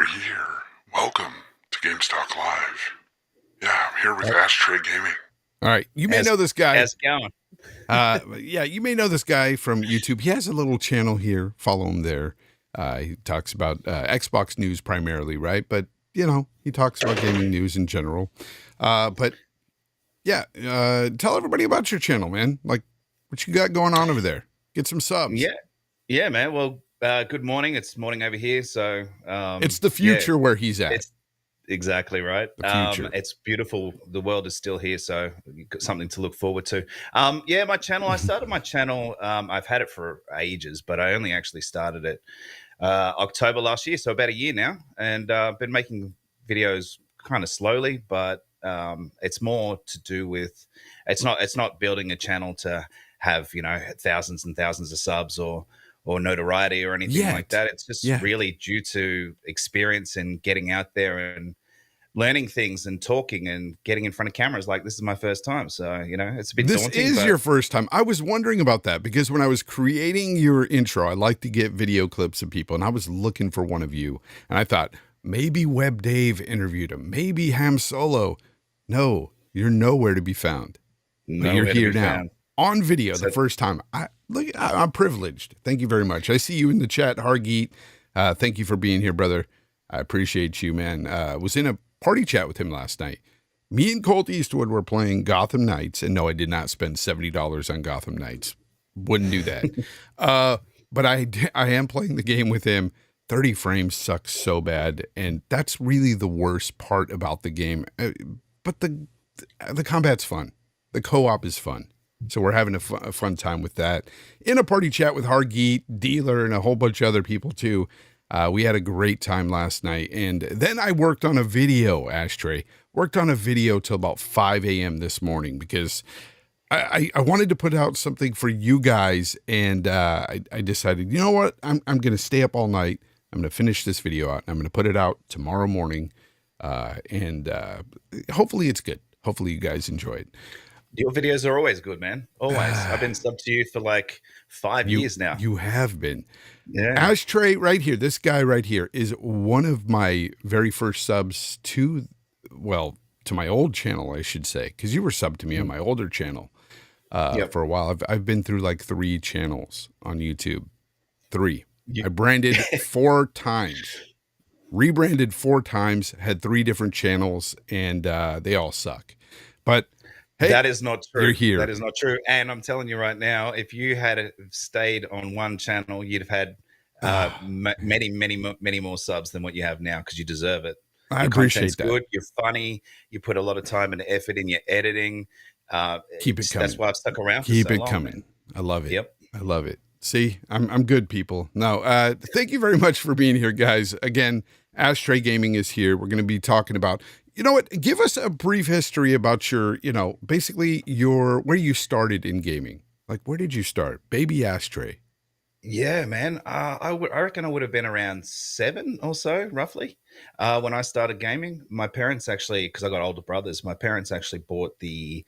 We're here. Welcome to GameStalk Live. Yeah, I'm here with Ashtrey Gaming. All right, you may know this guy. How's it going? Yeah, you may know this guy from YouTube. He has a little channel here. Follow him there. He talks about Xbox news primarily, right? But, you know, he talks about gaming news in general. But, yeah, tell everybody about your channel, man. Like, what you got going on over there? Get some subs. Yeah, man. Well, good morning. It's morning over here. So it's the future where he's at. It's exactly right. The future. It's beautiful. The world is still here, so you've got something to look forward to. Yeah, my channel. I started my channel. I've had it for ages, but I only actually started it October last year, so about a year now, and I've been making videos kind of slowly, but it's more to do with it's not building a channel to have thousands and thousands of subs or notoriety or anything like that. It's just really due to experience and getting out there and learning things and talking and getting in front of cameras. Like, this is my first time. So, it's a bit daunting. This is your first time. I was wondering about that because when I was creating your intro, I like to get video clips of people, and I was looking for one of you. And I thought, maybe Web Dave interviewed him. Maybe Ham Solo. No, you're nowhere to be found. You're here now. On video, the first time. I'm privileged. Thank you very much. I see you in the chat, Hargeet. Thank you for being here, brother. I appreciate you, man. Was in a party chat with him last night. Me and Colt Eastwood were playing Gotham Knights, and no, I did not spend $70 on Gotham Knights. Wouldn't do that. But I am playing the game with him. 30 frames sucks so bad, and that's really the worst part about the game. But the combat's fun. The co-op is fun. So we're having a fun time with that. In a party chat with Hargeet, Dealer, and a whole bunch of other people too. We had a great time last night. And then I worked on a video, Ashtrey. Worked on a video till about 5 a.m. this morning because I wanted to put out something for you guys. And I decided, you know what? I'm going to stay up all night. I'm going to finish this video out. I'm going to put it out tomorrow morning. And hopefully it's good. Hopefully you guys enjoy it. Your videos are always good, man. Always. I've been subbed to you for like 5 years now. You have been. Yeah. Ashtrey right here, this guy right here is one of my very first subs to my old channel, I should say, because you were subbed to me on my older channel for a while. I've been through like 3 channels on YouTube. 3. I branded 4 times. Rebranded 4 times, had 3 different channels, and they all suck. But hey, that is not true. You're here. That is not true. And I'm telling you right now, if you had stayed on one channel, you'd have had many more subs than what you have now, because you deserve it. I appreciate that. Good. You're funny. You put a lot of time and effort in your editing. Keep it coming. That's why I've stuck around. Keep for so it long, coming. Man. I love it. Yep. I love it. See, I'm good, people. No, thank you very much for being here, guys. Again, Ashtrey Gaming is here. We're going to be talking about, you know what, give us a brief history about your, basically where you started in gaming. Like, where did you start? Baby Ashtrey. Yeah, man. I reckon I would have been around 7 or so, roughly, when I started gaming. My parents actually, because I got older brothers, my parents actually bought the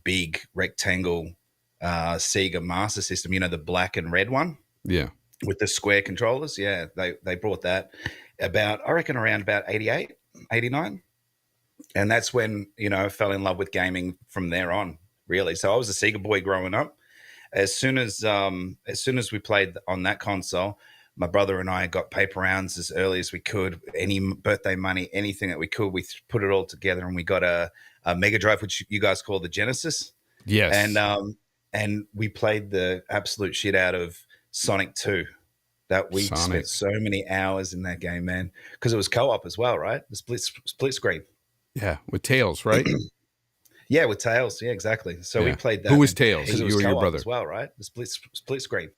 big rectangle Sega Master System, the black and red one. Yeah. With the square controllers. Yeah, they brought that around about 88, 89. And that's when, I fell in love with gaming from there on, really. So I was a Sega boy growing up. As soon as we played on that console, my brother and I got paper rounds as early as we could. Any birthday money, anything that we could, we put it all together, and we got a Mega Drive, which you guys call the Genesis. Yes. And we played the absolute shit out of Sonic 2. That we spent so many hours in that game, man, because it was co-op as well, right? The split screen. Yeah, with Tails, right? Yeah, with Tails. Yeah, exactly. So we played that. Who was Tails? You or your brother as well, right? The split screen.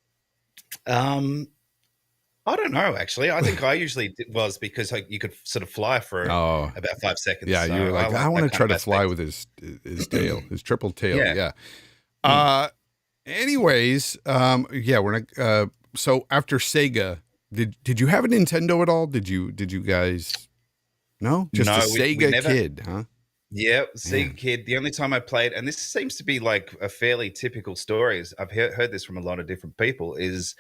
I don't know, actually. I think I usually was, because you could sort of fly for about 5 seconds. Yeah, so you were like, I want to try to fly with his tail, his triple tail. Yeah. Anyways, we're not. So after Sega, did you have a Nintendo at all? Did you guys? No, just a Sega kid, huh? Yeah, Sega kid. The only time I played, and this seems to be like a fairly typical story, I've heard this from a lot of different people, is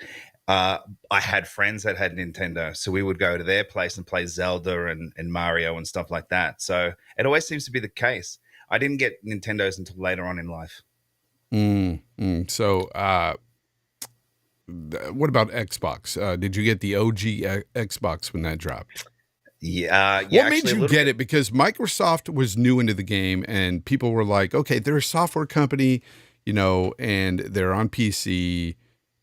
I had friends that had Nintendo, so we would go to their place and play Zelda and Mario and stuff like that. So it always seems to be the case. I didn't get Nintendos until later on in life. So, what about Xbox? Did you get the OG Xbox when that dropped? Yeah. What made you get it? Because Microsoft was new into the game, and people were like, okay, they're a software company, you know, and they're on PC,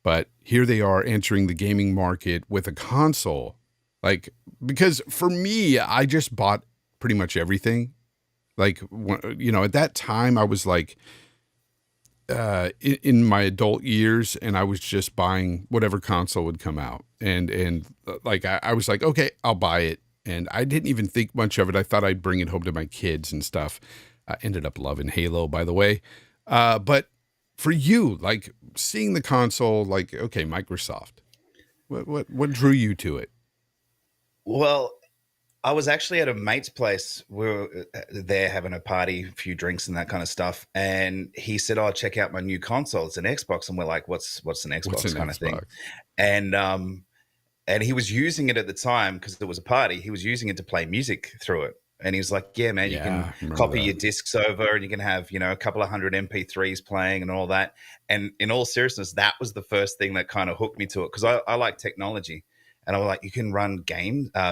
but here they are entering the gaming market with a console. Like, because for me, I just bought pretty much everything. Like, you know, at that time, I was like, in my adult years, and I was just buying whatever console would come out. And like, I was like, okay, I'll buy it. And I didn't even think much of it. I thought I'd bring it home to my kids and stuff. I ended up loving Halo, by the way. But for you, like seeing the console, like, okay, Microsoft, what drew you to it? Well, I was actually at a mate's place. We were there having a party, a few drinks and that kind of stuff. And he said, "Oh, check out my new console. It's an Xbox." And we're like, "What's an Xbox kind of thing?" And he was using it at the time because it was a party. He was using it to play music through it. And he was like, "Yeah, man, you can copy your discs over and you can have, you know, a couple of hundred MP3s playing and all that." And in all seriousness, that was the first thing that kind of hooked me to it because I like technology. And I was like, "You can run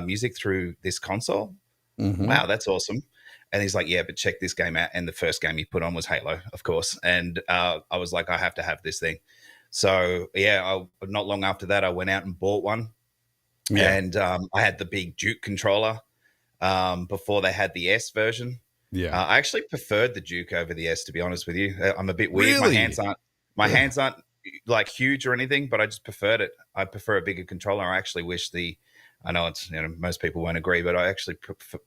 music through this console? Wow, that's awesome." And he's like, "Yeah, but check this game out." And the first game he put on was Halo, of course. And I was like, I have to have this thing. So, yeah, not long after that, I went out and bought one. Yeah. And I had the big Duke controller before they had the S version. Yeah. I actually preferred the Duke over the S, to be honest with you. I'm a bit weird. Really? My hands aren't like huge or anything, but I just preferred it. I prefer a bigger controller. I actually wish I know it's, you know, most people won't agree, but I actually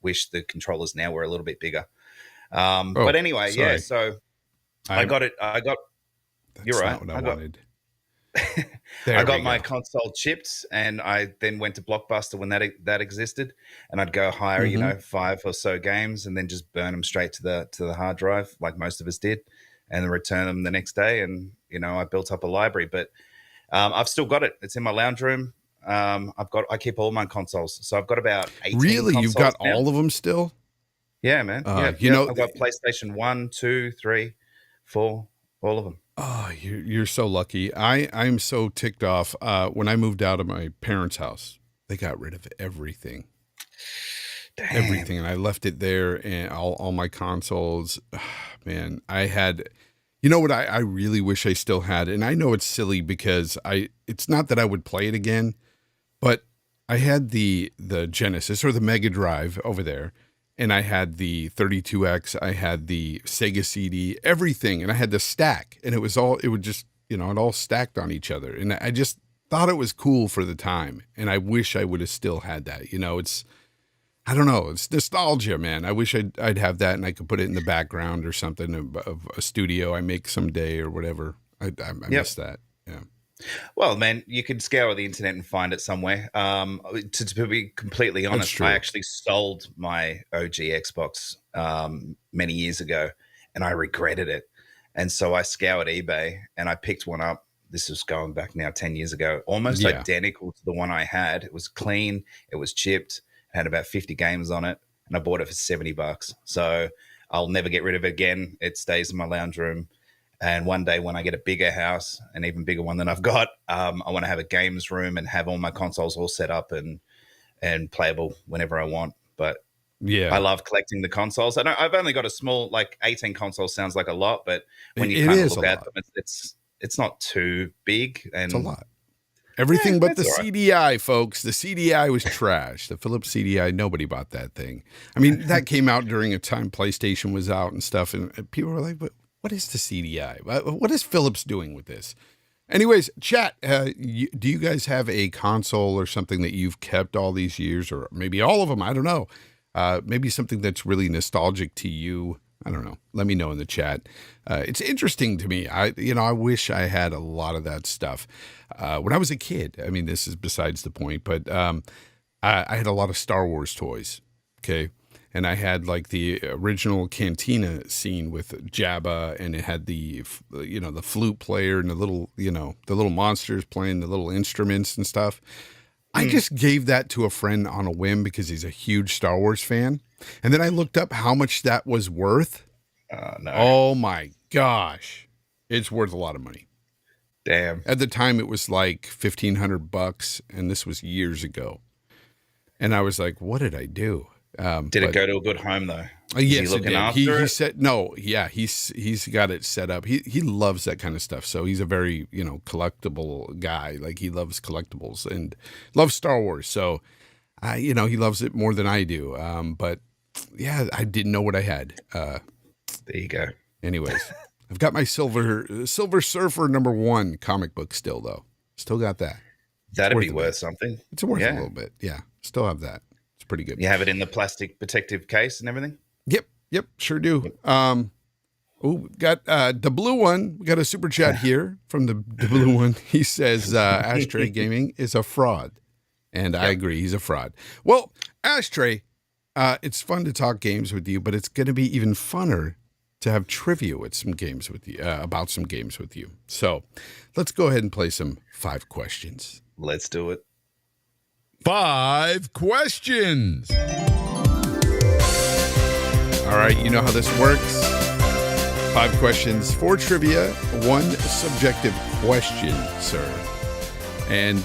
wish the controllers now were a little bit bigger. But anyway, sorry. Yeah. So I got it. You're right. Not what I wanted. I got my console chipped, and I then went to Blockbuster when that existed, and I'd go hire, you know, 5 or so games, and then just burn them straight to the hard drive, like most of us did, and then return them the next day. And you know, I built up a library, but I've still got it. It's in my lounge room. I keep all my consoles, so I've got about 18. Really, you've got now. All of them still? Yeah, man. You know, I've got PlayStation 1, 2, 3, 4, all of them. Oh, you're so lucky. I'm so ticked off. When I moved out of my parents' house, they got rid of everything. Damn. Everything, and I left it there, and all my consoles. Man, I had. You know what I really wish I still had, and I know it's silly because it's not that I would play it again, but I had the Genesis or the Mega Drive over there, and I had the 32X, I had the Sega CD, everything, and I had the stack, and it would just, you know, it all stacked on each other, and I just thought it was cool for the time, and I wish I would have still had that. You know, I don't know. It's nostalgia, man. I wish I'd have that and I could put it in the background or something of a studio I make someday or whatever. I miss that. Yeah. Well, man, you could scour the internet and find it somewhere. To be completely honest, I actually sold my OG Xbox many years ago, and I regretted it. And so I scoured eBay and I picked one up. This is going back now 10 years ago, almost identical to the one I had. It was clean. It was chipped. Had about 50 games on it, and I bought it for $70. So I'll never get rid of it again. It stays in my lounge room. And one day when I get a bigger house, an even bigger one than I've got, I want to have a games room and have all my consoles all set up and playable whenever I want. But yeah, I love collecting the consoles. I've only got a small, like 18 consoles sounds like a lot, but when you kind of look at them, it's not too big. And it's a lot. Everything but the CDI, folks. The CDI was trash. The Philips CDI, nobody bought that thing. I mean, that came out during a time PlayStation was out and stuff, and people were like, what is the CDI? What is Philips doing with this? Anyways, chat, do you guys have a console or something that you've kept all these years, or maybe all of them? I don't know. Maybe something that's really nostalgic to you. I don't know. Let me know in the chat. It's interesting to me. I wish I had a lot of that stuff. When I was a kid, I mean, this is besides the point, but I had a lot of Star Wars toys. Okay. and I had like the original Cantina scene with Jabba, and it had the flute player and the little monsters playing the little instruments and stuff. I just gave that to a friend on a whim because he's a huge Star Wars fan, and then I looked up how much that was worth. No. Oh my gosh, it's worth a lot of money. Damn. At the time, it was like $1,500, and this was years ago. And I was like, "What did I do?" Did it go to a good home though? Yes, looking it did. after He it? said no. Yeah, he's got it set up. He loves that kind of stuff. So he's a very collectible guy. Like he loves collectibles and loves Star Wars. So he loves it more than I do. But yeah, I didn't know what I had. There you go. Anyways, I've got my Silver Surfer #1 comic book still though. Still got that. That'd be worth a bit. worth something. It's worth a little bit. Yeah, still have that. It's pretty good. You have it in the plastic protective case and everything? Yep, sure do. Got the blue one. We got a super chat here from the blue one. He says Ashtrey Gaming is a fraud. And I agree, he's a fraud. Well, Ashtrey, it's fun to talk games with you, but it's going to be even funner to have trivia with some games with you, about some games with you. So let's go ahead and play some 5 questions. Let's do it. 5 questions. All right, you know how this works. 5 questions, 4 trivia, 1 subjective question, sir. And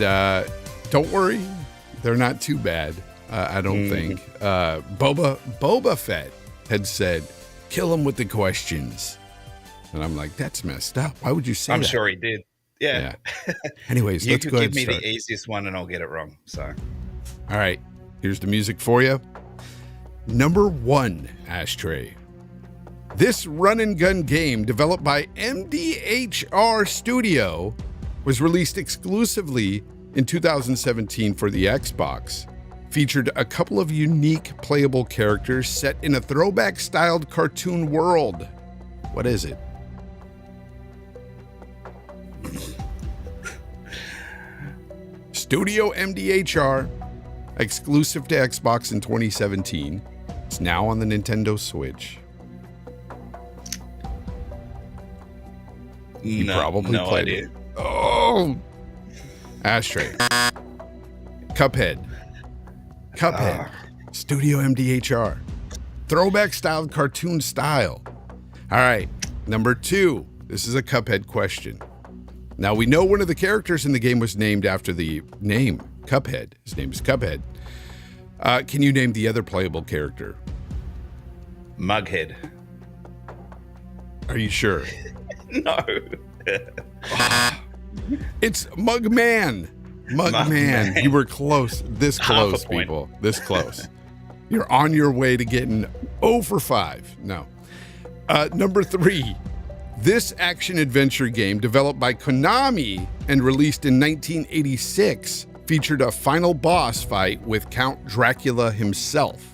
don't worry, they're not too bad, I don't think. Boba Fett had said, kill him with the questions. And I'm like, that's messed up. Why would you say that? I'm sure he did. Yeah. Anyways, let's go ahead and give me start. the easiest one and I'll get it wrong. So, all right, here's the music for you. #1, Ashtrey. This run and gun game developed by MDHR Studio was released exclusively in 2017 for the Xbox. Featured a couple of unique playable characters set in a throwback styled cartoon world. What is it? Studio MDHR, exclusive to Xbox in 2017. It's now on the Nintendo Switch. You probably played it. Oh, Ashtrey. Cuphead. Studio MDHR. Throwback styled cartoon style. All right, #2. This is a Cuphead question. Now, we know one of the characters in the game was named after the name Cuphead. His name is Cuphead. Can you name the other playable character? Mughead. Are you sure? No. It's Mugman. Mugman. You were close. This close, people. This close. You're on your way to getting 0 for 5. No. #3. This action-adventure game, developed by Konami and released in 1986, featured a final boss fight with Count Dracula himself.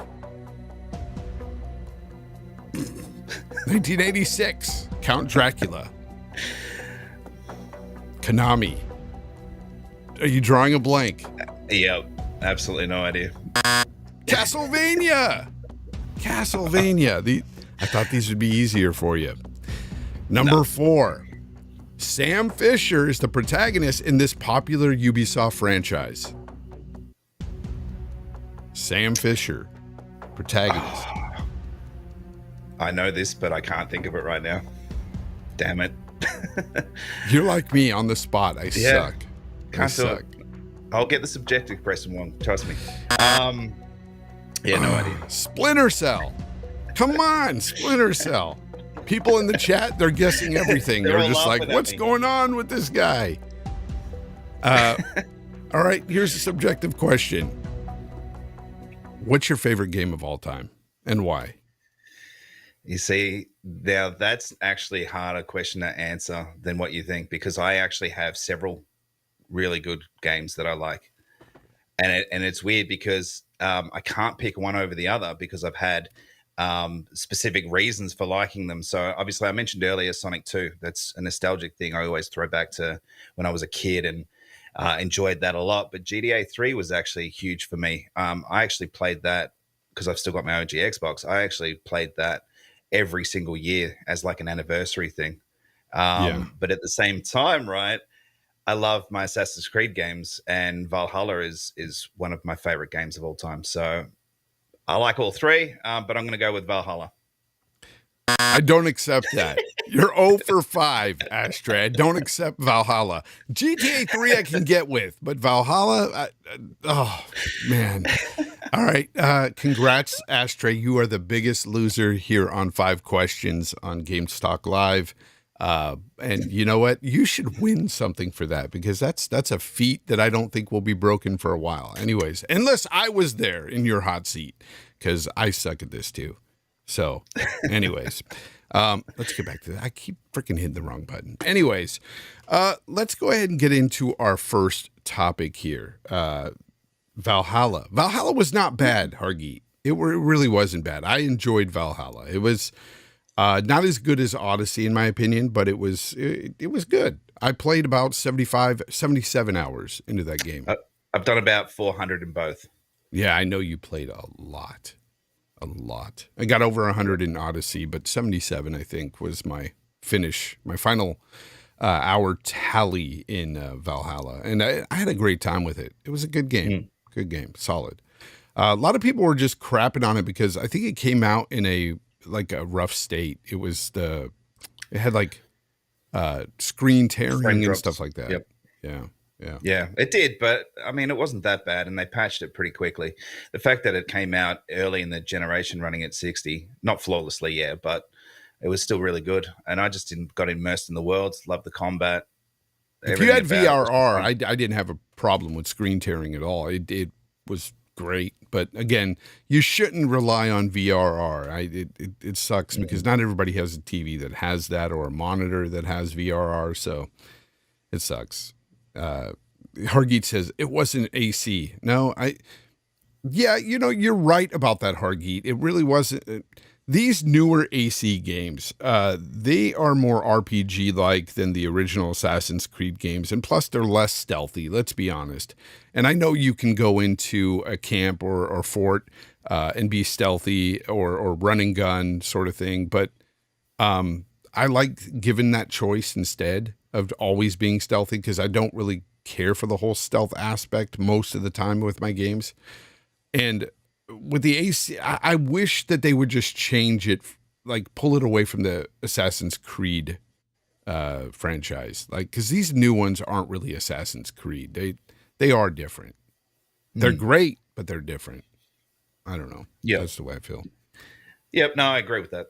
1986, Count Dracula. Konami. Are you drawing a blank? Yep. Absolutely no idea. Castlevania. I thought these would be easier for you. #4. Sam Fisher is the protagonist in this popular Ubisoft franchise. Sam Fisher, protagonist. I know this, but I can't think of it right now. Damn it. You're like me on the spot. I suck. Can't do it. I'll get the subjective question one. Trust me. Yeah, no idea. Splinter Cell. Come on, Splinter Cell. People in the chat, they're guessing everything. They're just like, what's going on with this guy? All right, here's a subjective question. What's your favorite game of all time and why? You see, now that's actually a harder question to answer than what you think, because I actually have several really good games that I like. And it's weird because I can't pick one over the other because I've had specific reasons for liking them. So obviously I mentioned earlier Sonic 2. That's a nostalgic thing. I always throw back to when I was a kid and enjoyed that a lot. But GTA 3 was actually huge for me. I actually played that because I've still got my OG Xbox, I actually played that every single year as like an anniversary thing. Yeah. But at the same time, right, I love my Assassin's Creed games, and Valhalla is one of my favorite games of all time. So I like all three, but I'm going to go with Valhalla. I don't accept that. You're 0 for 5, Ashtrey. I don't accept Valhalla. GTA 3 I can get with, but Valhalla, oh, man. All right. Congrats, Ashtrey. You are the biggest loser here on 5 Questions on GameStalk Live. And you know what? You should win something for that, because that's a feat that I don't think will be broken for a while. Anyways, unless I was there in your hot seat, because I suck at this too. So anyways, let's get back to that. I keep freaking hitting the wrong button. Anyways, let's go ahead and get into our first topic here. Valhalla. Valhalla was not bad, Hargeet. It really wasn't bad. I enjoyed Valhalla. It was not as good as Odyssey, in my opinion, but it was good. I played about 77 hours into that game. I've done about 400 in both. Yeah, I know you played a lot. I got over 100 in Odyssey, but 77, I think, was my final hour tally in Valhalla. And I had a great time with it. It was a good game. Good game. Solid. A lot of people were just crapping on it because I think it came out in a rough state. It had like screen tearing and stuff like that. Yep. Yeah, it did, but I mean, it wasn't that bad, and they patched it pretty quickly. The fact that it came out early in the generation, running at 60, not flawlessly, yeah, but it was still really good. And I just got immersed in the world, loved the combat. If you had VRR, I didn't have a problem with screen tearing at all. It was great, but again, you shouldn't rely on VRR. It sucks because not everybody has a TV that has that, or a monitor that has VRR, so it sucks. Hargeet says it wasn't AC. No, you're right about that, Hargeet. It really wasn't. These newer AC games, they are more RPG-like than the original Assassin's Creed games, and plus they're less stealthy, let's be honest. And I know you can go into a camp or fort and be stealthy or run and gun sort of thing, but I like given that choice instead of always being stealthy, because I don't really care for the whole stealth aspect most of the time with my games. And with the AC, I wish that they would just change it, like pull it away from the Assassin's Creed franchise. Like, because these new ones aren't really Assassin's Creed. They are different. They're great, but they're different. I don't know. Yeah, that's the way I feel. Yep. No, I agree with that.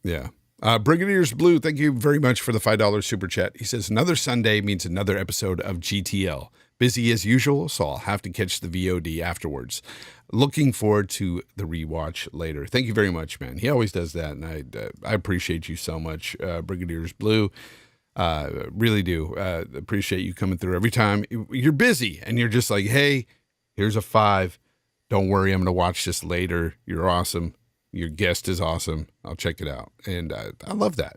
Yeah. Brigadier's Blue, thank you very much for the $5 super chat. He says, another Sunday means another episode of GTL. Busy as usual, so I'll have to catch the VOD afterwards. Looking forward to the rewatch later. Thank you very much, man. He always does that, and I appreciate you so much, Brigadier's Blue. Really do. Appreciate you coming through every time. You're busy, and you're just like, hey, here's a 5. Don't worry, I'm going to watch this later. You're awesome. Your guest is awesome. I'll check it out. And I love that.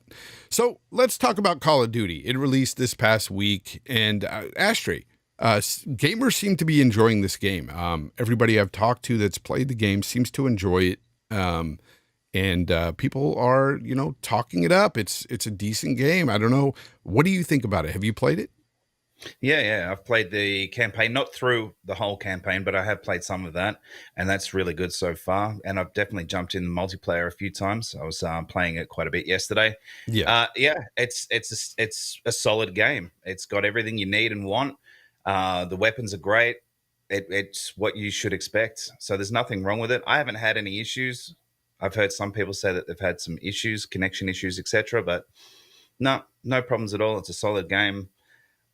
So let's talk about Call of Duty. It released this past week. And Ashtrey, gamers seem to be enjoying this game. Everybody I've talked to that's played the game seems to enjoy it. And people are, talking it up. It's a decent game. I don't know. What do you think about it? Have you played it? Yeah. I've played the campaign, not through the whole campaign, but I have played some of that, and that's really good so far. And I've definitely jumped in the multiplayer a few times. I was playing it quite a bit yesterday. Yeah. It's a solid game. It's got everything you need and want. The weapons are great. It's what you should expect. So there's nothing wrong with it. I haven't had any issues. I've heard some people say that they've had some issues, connection issues, etc. But no problems at all. It's a solid game.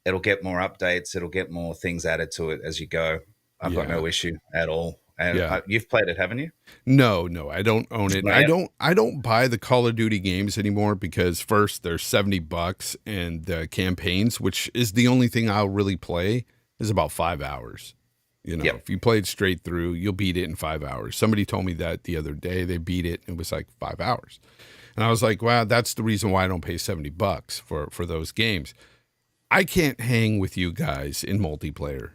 It'll get more updates. It'll get more things added to it as you go. I've got no issue at all. And you've played it, haven't you? No, I don't own it. I don't buy the Call of Duty games anymore because first they're $70 and the campaigns, which is the only thing I'll really play, is about 5 hours. If you play it straight through, you'll beat it in 5 hours. Somebody told me that the other day. They beat it. It was like 5 hours. And I was like, wow, that's the reason why I don't pay $70 for those games. I can't hang with you guys in multiplayer.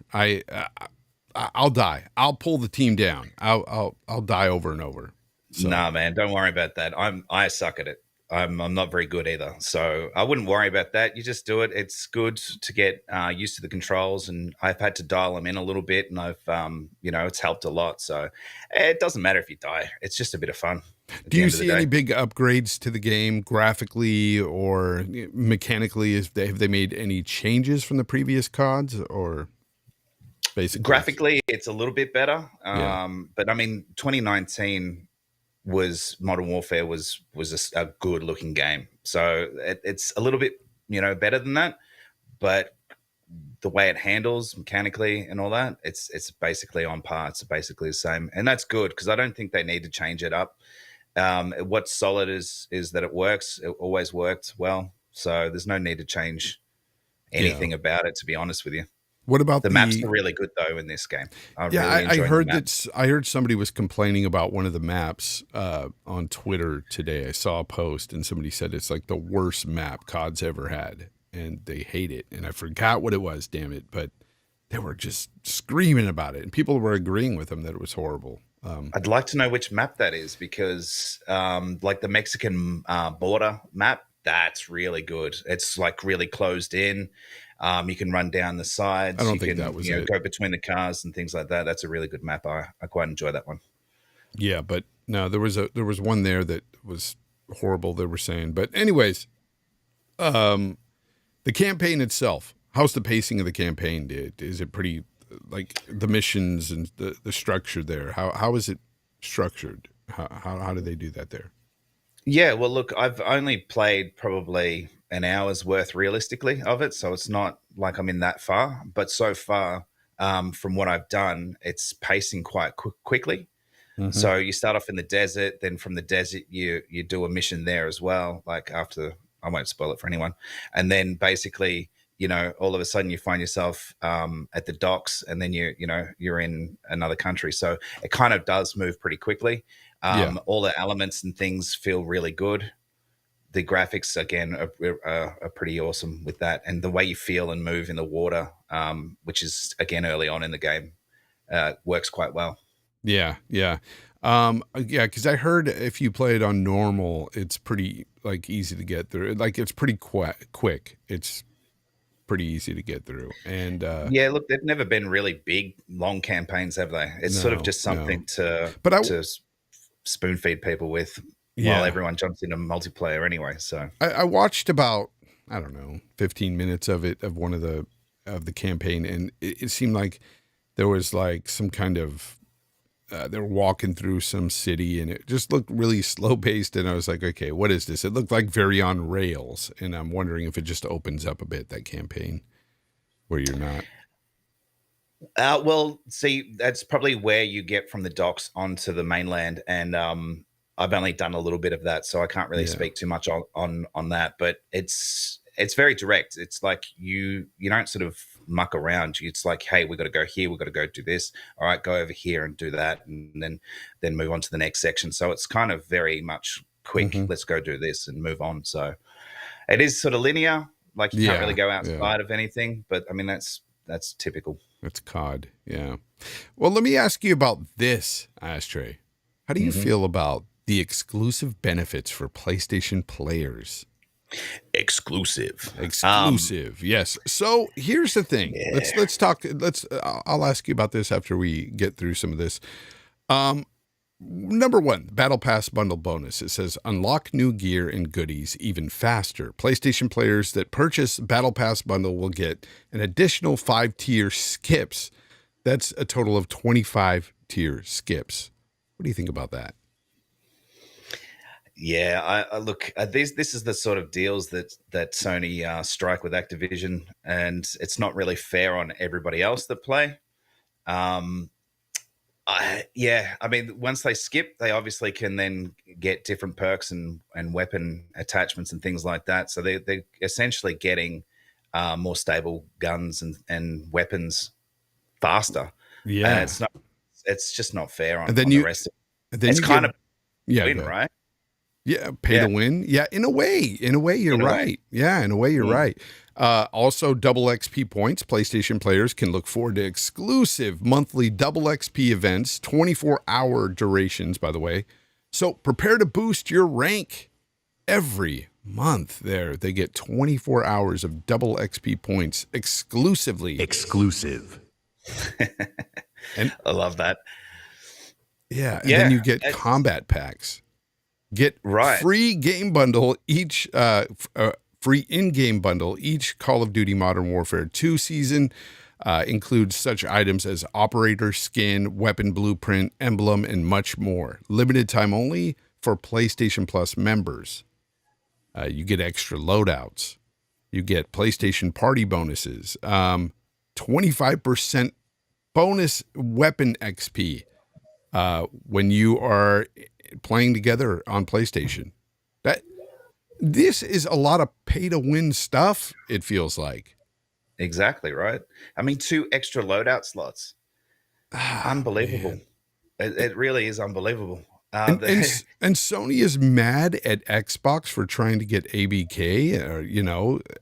I'll die. I'll pull the team down. I'll die over and over. So. Nah, man, don't worry about that. I suck at it. I'm not very good either, so I wouldn't worry about that. You just do it. It's good to get used to the controls, and I've had to dial them in a little bit, and I've it's helped a lot. So it doesn't matter if you die. It's just a bit of fun. Do you see any big upgrades to the game graphically or mechanically? Have they made any changes from the previous CODs, or basically graphically it's a little bit better? Yeah. But I mean, 2019 was Modern Warfare was a good looking game, so it's a little bit better than that, but the way it handles mechanically and all that, it's basically on par. It's basically the same, and that's good because I don't think they need to change it up. What's solid is that it works. It always worked well, so there's no need to change anything about it, to be honest with you. What about the maps are really good though in this game? I heard that. I heard somebody was complaining about one of the maps on Twitter today. I saw a post and somebody said it's like the worst map COD's ever had, and they hate it. And I forgot what it was. Damn it! But they were just screaming about it, and people were agreeing with them that it was horrible. I'd like to know which map that is because, like the Mexican border map, that's really good. It's like really closed in. You can run down the sides. I don't think that was it. Go between the cars and things like that. That's a really good map. I quite enjoy that one. Yeah, but no, there was one there that was horrible. They were saying, but anyways, the campaign itself. How's the pacing of the campaign? Is it pretty like the missions and the structure there? How is it structured? How do they do that there? Yeah, well, look, I've only played probably an hour's worth realistically of it, so it's not like I'm in that far. But so far, from what I've done, it's pacing quite quickly. Mm-hmm. So you start off in the desert, then from the desert you do a mission there as well. Like after, I won't spoil it for anyone, and then basically, all of a sudden you find yourself at the docks, and then you're in another country. So it kind of does move pretty quickly. All the elements and things feel really good. The graphics, again, are pretty awesome with that. And the way you feel and move in the water, which is, again, early on in the game, works quite well. Yeah. Because I heard if you play it on normal, it's pretty, easy to get through. It's pretty quick. It's pretty easy to get through. And yeah, look, they've never been really big, long campaigns, have they? It's sort of just something to spoon feed people with while everyone jumps into multiplayer anyway. So I watched about, I don't know, 15 minutes of one of the campaign, and it seemed like there was some kind of they were walking through some city, and it just looked really slow paced. And I was like, okay, what is this? It looked like very on rails, and I'm wondering if it just opens up a bit, that campaign, where you're not. Well, see, that's probably where you get from the docks onto the mainland, and I've only done a little bit of that, so I can't really speak too much on that. But it's very direct. It's like you don't sort of muck around. It's like, hey, we got to go here, we got to go do this. All right, go over here and do that, and then move on to the next section. So it's kind of very much quick. Mm-hmm. Let's go do this and move on. So it is sort of linear. Like you can't really go outside of anything. But I mean, that's typical. That's COD, yeah. Well, let me ask you about this, Ashtrey. How do you feel about the exclusive benefits for PlayStation players? Exclusive, yes. So here's the thing. Yeah. Let's talk. I'll ask you about this after we get through some of this. Number one, Battle Pass bundle bonus. It says unlock new gear and goodies even faster. PlayStation players that purchase Battle Pass bundle will get an additional 5-tier skips. That's a total of 25 tier skips. What do you think about that? Yeah, I look, this is the sort of deals that Sony strike with Activision, and it's not really fair on everybody else that play. I mean, once they skip, they obviously can then get different perks and weapon attachments and things like that. So they're essentially getting more stable guns and weapons faster. Yeah, and it's just not fair on the rest of it. It's kind of win, right? Yeah, pay to win. Yeah, in a way you're right. Yeah, in a way you're right. Also, double XP points. PlayStation players can look forward to exclusive monthly double XP events, 24-hour durations, by the way. So prepare to boost your rank every month. There, they get 24 hours of double XP points exclusively. Exclusive. And I love that. yeah, and then you get combat packs. Get free game bundle each. Free in-game bundle. Each Call of Duty Modern Warfare 2 season includes such items as operator skin, weapon blueprint, emblem, and much more. Limited time only for PlayStation Plus members. You get extra loadouts. You get PlayStation Party bonuses. 25% bonus weapon XP when you are playing together on PlayStation. This is a lot of pay-to-win stuff, it feels like. Exactly, right? I mean, 2 extra loadout slots. Unbelievable. It really is unbelievable. And Sony is mad at Xbox for trying to get ABK, or,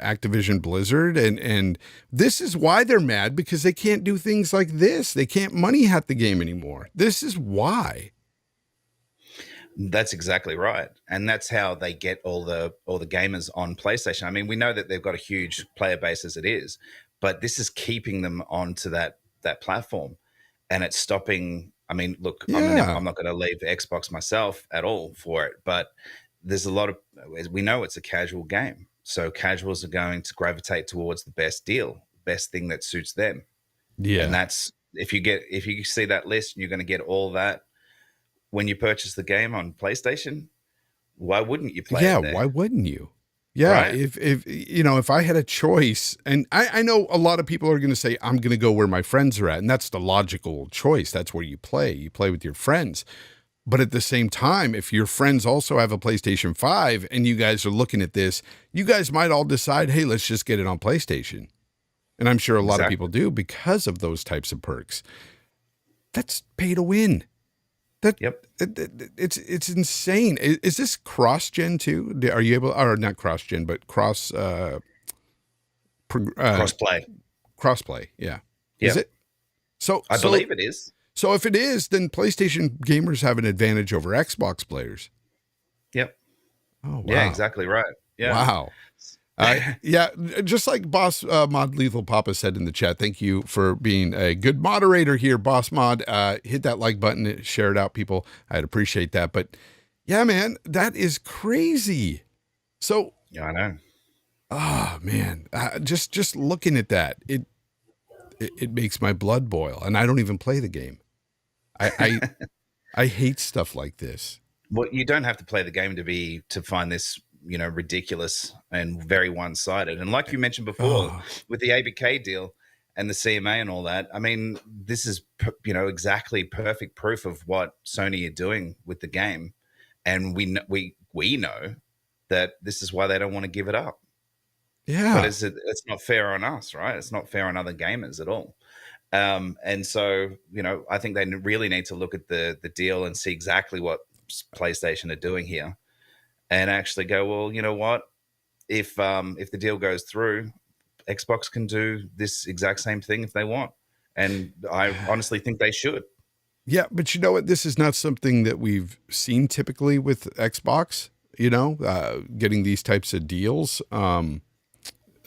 Activision Blizzard. And this is why they're mad, because they can't do things like this. They can't money hat the game anymore. This is why. That's exactly right. And that's how they get all the gamers on PlayStation. I mean, we know that they've got a huge player base as it is, but this is keeping them onto that platform. And it's stopping. I mean, look, I'm not going to leave Xbox myself at all for it, but there's a lot of, we know it's a casual game. So casuals are going to gravitate towards the best deal, best thing that suits them. Yeah. And that's, if you see that list and you're going to get all that when you purchase the game on PlayStation, why wouldn't you play it there? Why wouldn't you? Yeah, right? If I had a choice, and I know a lot of people are going to say, I'm going to go where my friends are at, and that's the logical choice. That's where you play. You play with your friends. But at the same time, if your friends also have a PlayStation 5 and you guys are looking at this, you guys might all decide, hey, let's just get it on PlayStation. And I'm sure a lot of people do because of those types of perks. That's pay to win. It's insane. Is this cross-gen too? Are you able, or not cross-gen, but cross-play? Cross-play, yeah. Is it? So I believe it is. So if it is, then PlayStation gamers have an advantage over Xbox players. Yep. Oh, wow. Yeah, exactly right. Yeah. Wow. Just like Boss Mod Lethal Papa said in the chat, thank you for being a good moderator here, Boss Mod. Hit that like button, share it out, people. I'd appreciate that. But yeah, man, that is crazy. So yeah, I know. Oh man, just looking at that, it makes my blood boil, and I don't even play the game. I hate stuff like this. Well, you don't have to play the game to find this, ridiculous and very one-sided. And like you mentioned before, with the ABK deal and the CMA and all that, I mean, this is, exactly perfect proof of what Sony are doing with the game. And we know that this is why they don't want to give it up. Yeah. But it's not fair on us, right? It's not fair on other gamers at all. And so, I think they really need to look at the deal and see exactly what PlayStation are doing here. And actually go, well, you know what? If the deal goes through, Xbox can do this exact same thing if they want. And I honestly think they should. Yeah, but you know what? This is not something that we've seen typically with Xbox, getting these types of deals. I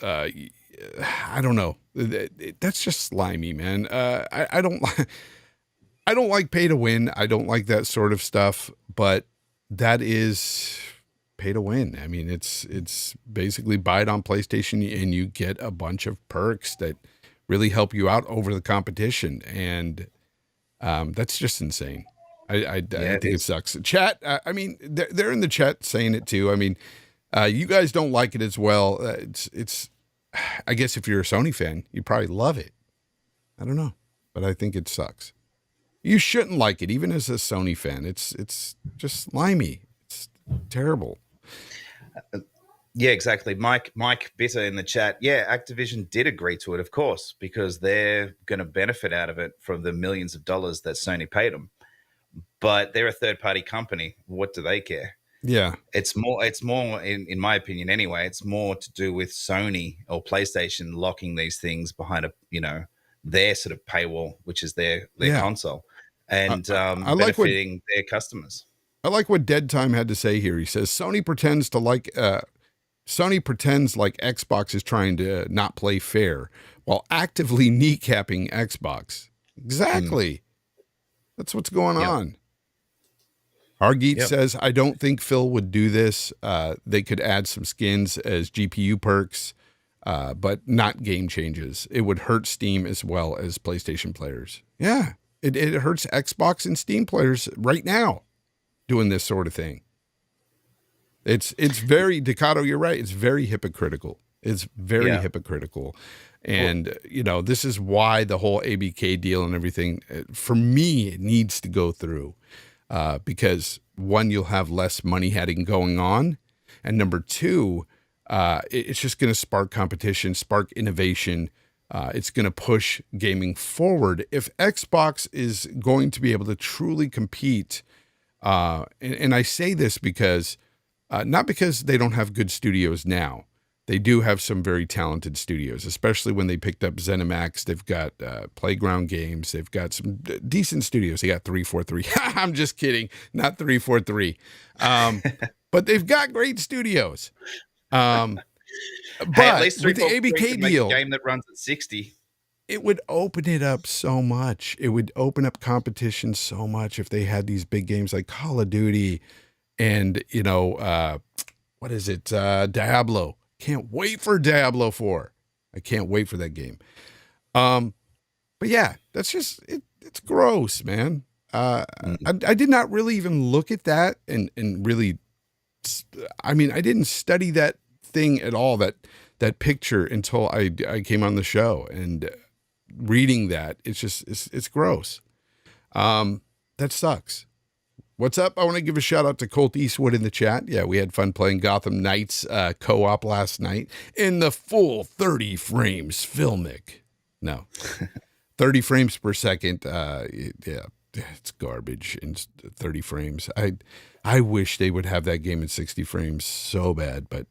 don't know. That's just slimy, man. I don't like pay to win. I don't like that sort of stuff, but that is pay to win. I mean, it's basically buy it on PlayStation and you get a bunch of perks that really help you out over the competition. And that's just insane. I think it sucks. Chat, I mean, they're in the chat saying it too. I mean, you guys don't like it as well. It's I guess if you're a Sony fan, you probably love it. I don't know, but I think it sucks. You shouldn't like it, even as a Sony fan. It's just slimy. It's terrible. Yeah, exactly. Mike Bitter in the chat. Yeah, Activision did agree to it, of course, because they're going to benefit out of it from the millions of dollars that Sony paid them. But they're a third-party company. What do they care? Yeah. It's more in my opinion anyway, it's more to do with Sony or PlayStation locking these things behind their sort of paywall, which is their Yeah. console, and I like what benefiting their customers. I like what Dead Time had to say here. He says Sony pretends like Xbox is trying to not play fair while actively kneecapping Xbox. Exactly. That's what's going on. Hargeet says, I don't think Phil would do this. They could add some skins as GPU perks, but not game changes. It would hurt Steam as well as PlayStation players. Yeah, it hurts Xbox and Steam players right now doing this sort of thing. It's very, Decado, you're right. It's very hypocritical. It's very hypocritical. And, this is why the whole ABK deal and everything, for me, it needs to go through. Because one, you'll have less money heading going on. And number two, it's just going to spark competition, spark innovation. It's going to push gaming forward. If Xbox is going to be able to truly compete, and I say this because, not because they don't have good studios now. They do have some very talented studios, especially when they picked up ZeniMax. They've got Playground Games. They've got some decent studios. They got 343. I'm just kidding. Not 343. But they've got great studios. But at least with the ABK deal, a game that runs at 60. It would open it up so much. It would open up competition so much if they had these big games like Call of Duty and, what is it? Diablo. Can't wait for Diablo 4. I can't wait for that game. But yeah, that's just, it's gross, man. I did not really even look at that and really, I didn't study that thing at all, that picture until I came on the show, and reading that, it's gross. That sucks. What's up? I want to give a shout out to Colt Eastwood in the chat. Yeah, we had fun playing Gotham Knights co-op last night in the full 30 frames filmic. No, 30 frames per second. Yeah, it's garbage in 30 frames. I wish they would have that game in 60 frames so bad, but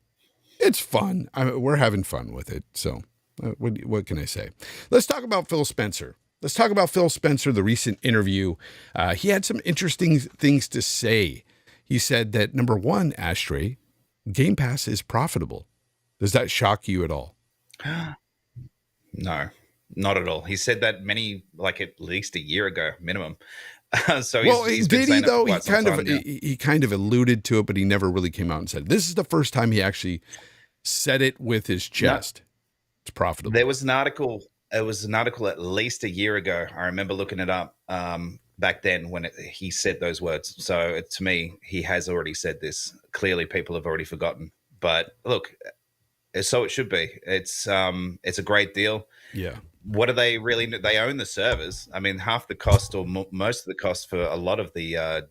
it's fun. We're having fun with it. So what can I say? Let's talk about Phil Spencer. Let's talk about Phil Spencer, the recent interview. He had some interesting things to say. He said that, number one, Ashtrey, Game Pass is profitable. Does that shock you at all? No, not at all. He said that at least a year ago, minimum. So he kind of alluded to it, but he never really came out and said it. This is the first time he actually said it with his chest. No. It's profitable. There was an article. It was an article at least a year ago. I remember looking it up back then when he said those words. So to me, he has already said this. Clearly, people have already forgotten. But look, so it should be. It's a great deal. Yeah. What do they really? They own the servers. Half the cost or most of the cost for a lot of the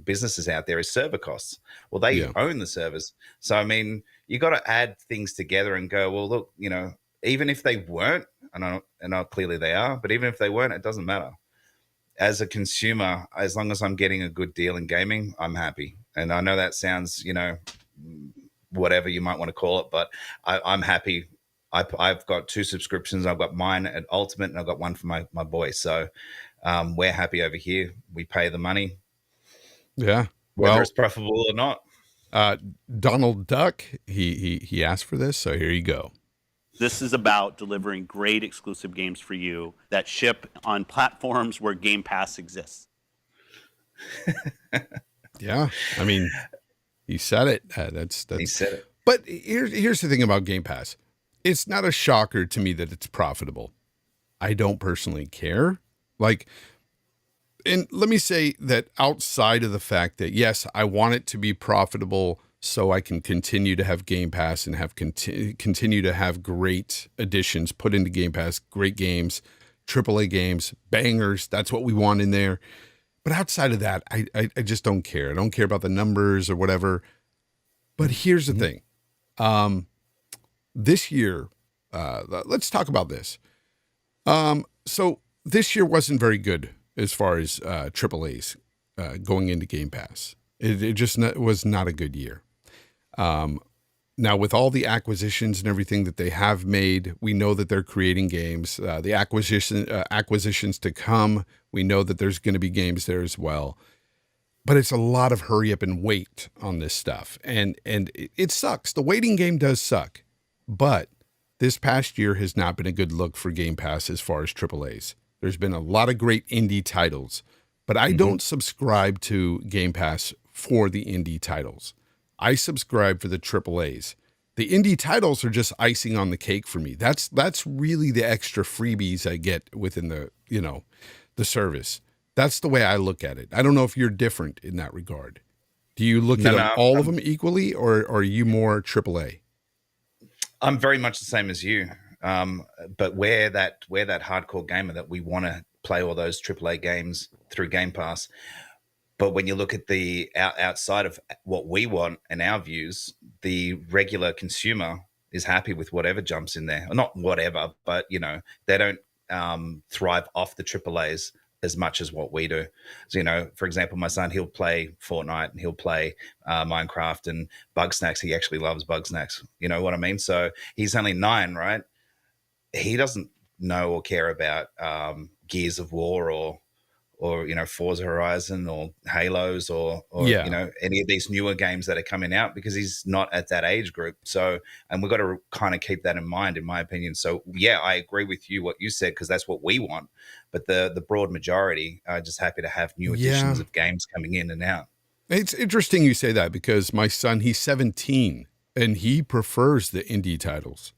businesses out there is server costs. Well, they own the servers. So you got to add things together and go, well, look, even if they weren't, and clearly they are, but even if they weren't, it doesn't matter. As a consumer, as long as I'm getting a good deal in gaming, I'm happy. And I know that sounds, whatever you might want to call it, but I'm happy. I've got 2 subscriptions. I've got mine at Ultimate, and I've got one for my boy. So we're happy over here. We pay the money. Yeah. Whether it's profitable or not. Donald Duck, he asked for this, so here you go. This is about delivering great exclusive games for you that ship on platforms where Game Pass exists. Yeah, he said it. He said it. But here's the thing about Game Pass. It's not a shocker to me that it's profitable. I don't personally care. And let me say that outside of the fact that, yes, I want it to be profitable so I can continue to have Game Pass and have continue to have great additions put into Game Pass, great games, AAA games, bangers. That's what we want in there. But outside of that, I just don't care. I don't care about the numbers or whatever. But here's the thing. This year, let's talk about this. So this year wasn't very good as far as AAAs going into Game Pass. It just was not a good year. Now, with all the acquisitions and everything that they have made, we know that they're creating games. The acquisitions to come, we know that there's going to be games there as well. But it's a lot of hurry up and wait on this stuff. And it sucks. The waiting game does suck. But this past year has not been a good look for Game Pass as far as AAAs. There's been a lot of great indie titles, but I don't subscribe to Game Pass for the indie titles. I subscribe for the AAAs. The indie titles are just icing on the cake for me. That's really the extra freebies I get within the service. That's the way I look at it. I don't know if you're different in that regard. Do you look at all of them equally, or are you more AAA? I'm very much the same as you. But we're that hardcore gamer that we want to play all those AAA games through Game Pass. But when you look at the outside of what we want and our views, the regular consumer is happy with whatever jumps in there. Not whatever, but they don't thrive off the AAAs as much as what we do. So, for example, my son, he'll play Fortnite and he'll play Minecraft and Bugsnax. He actually loves Bugsnax. You know what I mean? So he's only 9, right? He doesn't know or care about Gears of War or Forza Horizon or Halos or any of these newer games that are coming out, because he's not at that age group. So, and we've got to kind of keep that in mind, in my opinion. So yeah, I agree with you, what you said, because that's what we want. But the broad majority are just happy to have new editions of games coming in and out. It's interesting you say that, because my son, he's 17 and he prefers the indie titles.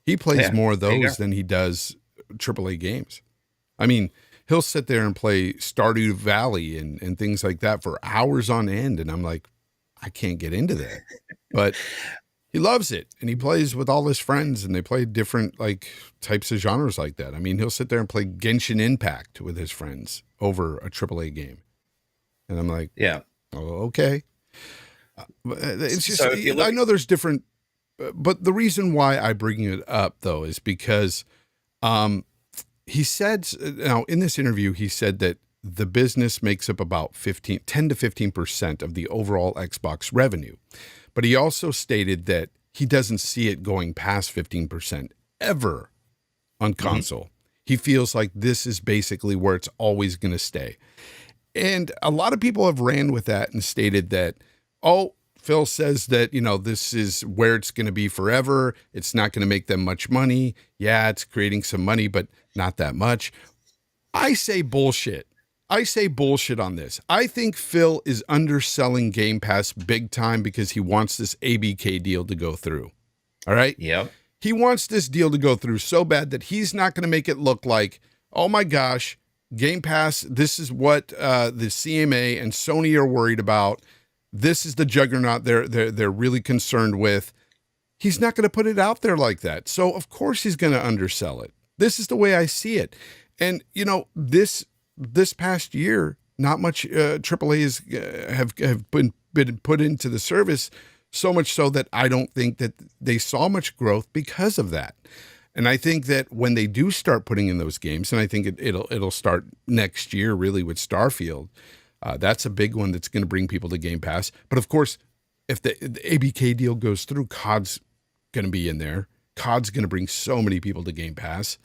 He plays more of those than he does AAA games. I mean, he'll sit there and play Stardew Valley and things like that for hours on end. And I'm like, I can't get into that. But he loves it. And he plays with all his friends, and they play different types of genres like that. I mean, he'll sit there and play Genshin Impact with his friends over a AAA game. And I'm like, oh, okay. It's just, so I know there's different, but the reason why I bring it up though, is because, he said, now in this interview, he said that the business makes up about 10 to 15% of the overall Xbox revenue. But he also stated that he doesn't see it going past 15% ever on console. He feels like this is basically where it's always going to stay. And a lot of people have ran with that and stated that, Phil says that, this is where it's going to be forever. It's not going to make them much money. Yeah, it's creating some money, but not that much. I say bullshit. I say bullshit on this. I think Phil is underselling Game Pass big time because he wants this ABK deal to go through. All right? Yeah. He wants this deal to go through so bad that he's not going to make it look like, oh my gosh, Game Pass, this is what the CMA and Sony are worried about. This is the juggernaut they're really concerned with. He's not going to put it out there like that. So of course he's going to undersell it. This is the way I see it. And this past year, not much AAAs have been put into the service, so much so that I don't think that they saw much growth because of that. And I think that when they do start putting in those games, and I think it'll start next year really with Starfield. That's a big one that's going to bring people to Game Pass. But of course, if the ABK deal goes through, COD's going to be in there. COD's going to bring so many people to Game Pass,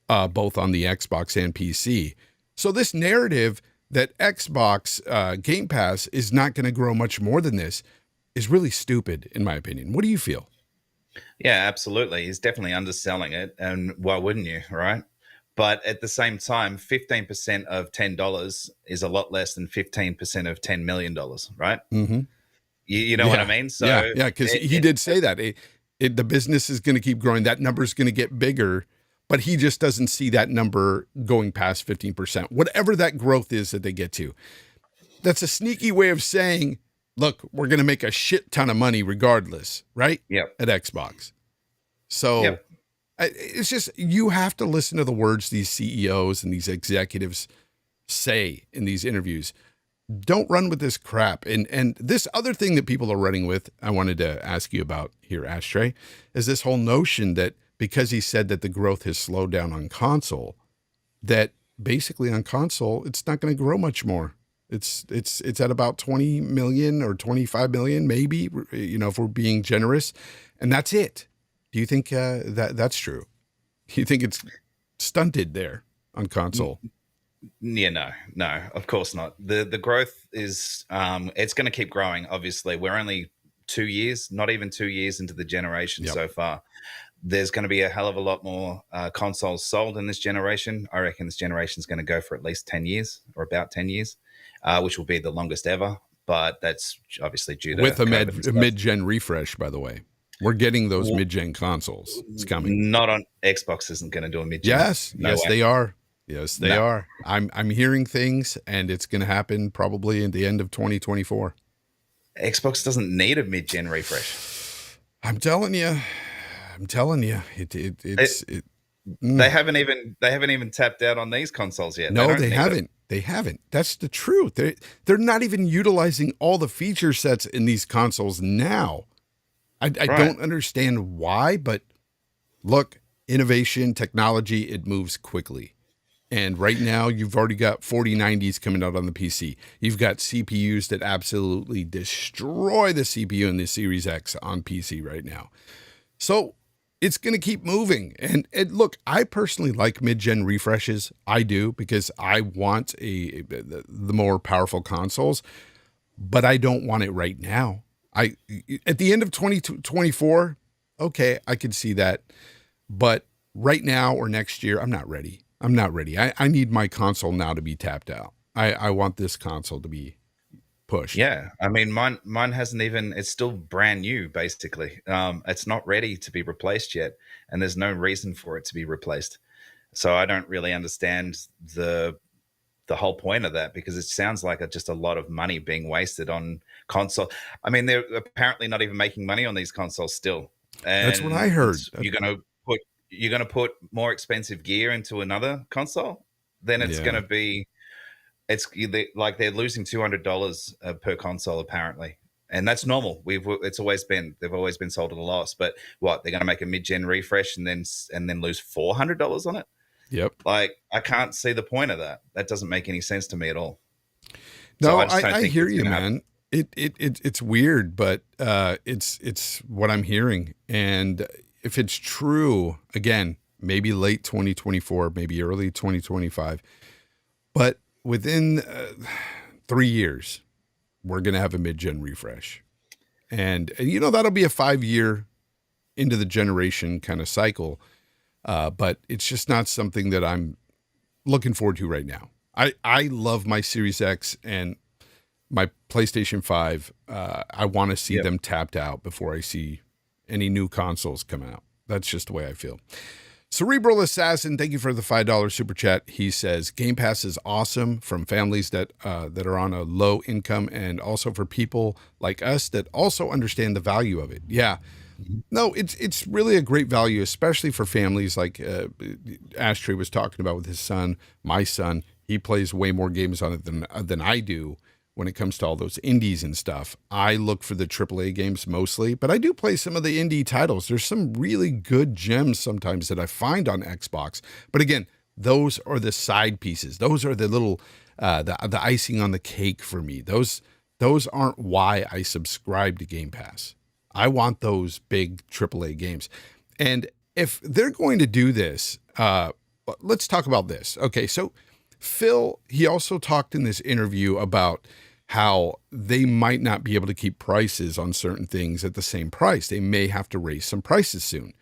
both on the Xbox and PC. So this narrative that Xbox Game Pass is not going to grow much more than this is really stupid, in my opinion. What do you feel? Yeah, absolutely. He's definitely underselling it. And why wouldn't you, right? But at the same time, 15% of $10 is a lot less than 15% of $10 million, right? Mm-hmm. You know what I mean? So yeah, because he did say that. The business is going to keep growing. That number is going to get bigger, but he just doesn't see that number going past 15%, whatever that growth is that they get to. That's a sneaky way of saying, look, we're going to make a shit ton of money regardless, right? Yep. At Xbox. So... Yep. It's just, you have to listen to the words these CEOs and these executives say in these interviews. Don't run with this crap. And this other thing that people are running with, I wanted to ask you about here, Ashtrey, is this whole notion that because he said that the growth has slowed down on console, that basically on console, it's not going to grow much more. It's at about 20 million or 25 million, maybe, if we're being generous, and that's it. Do you think that's true? Do you think it's stunted there on console? Yeah, no, of course not. The growth is it's going to keep growing. Obviously, we're only 2 years, not even 2 years into the generation so far. There's going to be a hell of a lot more consoles sold in this generation. I reckon this generation is going to go for at least 10 years or about 10 years, which will be the longest ever. But that's obviously due to with a mid-gen refresh, by the way. We're getting those mid-gen consoles. It's coming. Not on Xbox. Isn't going to do a mid-gen. Yes, they are. Yes, they are. I'm hearing things, and it's going to happen probably in the end of 2024. Xbox doesn't need a mid-gen refresh. I'm telling you, They haven't even tapped out on these consoles yet. No, they haven't. They haven't. That's the truth. They're not even utilizing all the feature sets in these consoles now. I don't understand why, but look, innovation, technology, it moves quickly. And right now, you've already got 4090s coming out on the PC. You've got CPUs that absolutely destroy the CPU in the Series X on PC right now. So it's going to keep moving. And look, I personally like mid-gen refreshes. I do, because I want the more powerful consoles, but I don't want it right now. At the end of 2024, okay, I could see that. But right now or next year, I'm not ready. I need my console now to be tapped out. I want this console to be pushed. Yeah. I mean, mine hasn't even, it's still brand new, basically. It's not ready to be replaced yet. And there's no reason for it to be replaced. So I don't really understand the whole point of that, because it sounds like just a lot of money being wasted on console. I mean, they're apparently not even making money on these consoles still. And that's what I heard. You're going to put more expensive gear into another console, then it's going to be, like they're losing $200 per console apparently, and that's normal. They've always been sold at a loss. But what, they're going to make a mid-gen refresh and then lose $400 on it? Yep. Like, I can't see the point of that. That doesn't make any sense to me at all. No, so I hear you, man. It's weird, but it's what I'm hearing. And if it's true, again, maybe late 2024, maybe early 2025, but within 3 years, we're going to have a mid-gen refresh. And that'll be a 5-year into the generation kind of cycle. But it's just not something that I'm looking forward to right now. I love my Series X and my PlayStation 5. I want to see them tapped out before I see any new consoles come out. That's just the way I feel. Cerebral Assassin, thank you for the $5 super chat. He says, Game Pass is awesome from families that are on a low income, and also for people like us that also understand the value of it. Yeah. No, it's really a great value, especially for families like Ashtrey was talking about with his son. My son, he plays way more games on it than I do when it comes to all those indies and stuff. I look for the AAA games mostly, but I do play some of the indie titles. There's some really good gems sometimes that I find on Xbox. But again, those are the side pieces. Those are the little, the icing on the cake for me. Those aren't why I subscribe to Game Pass. I want those big AAA games. And if they're going to do this, let's talk about this. Okay, so Phil, he also talked in this interview about how they might not be able to keep prices on certain things at the same price. They may have to raise some prices soon.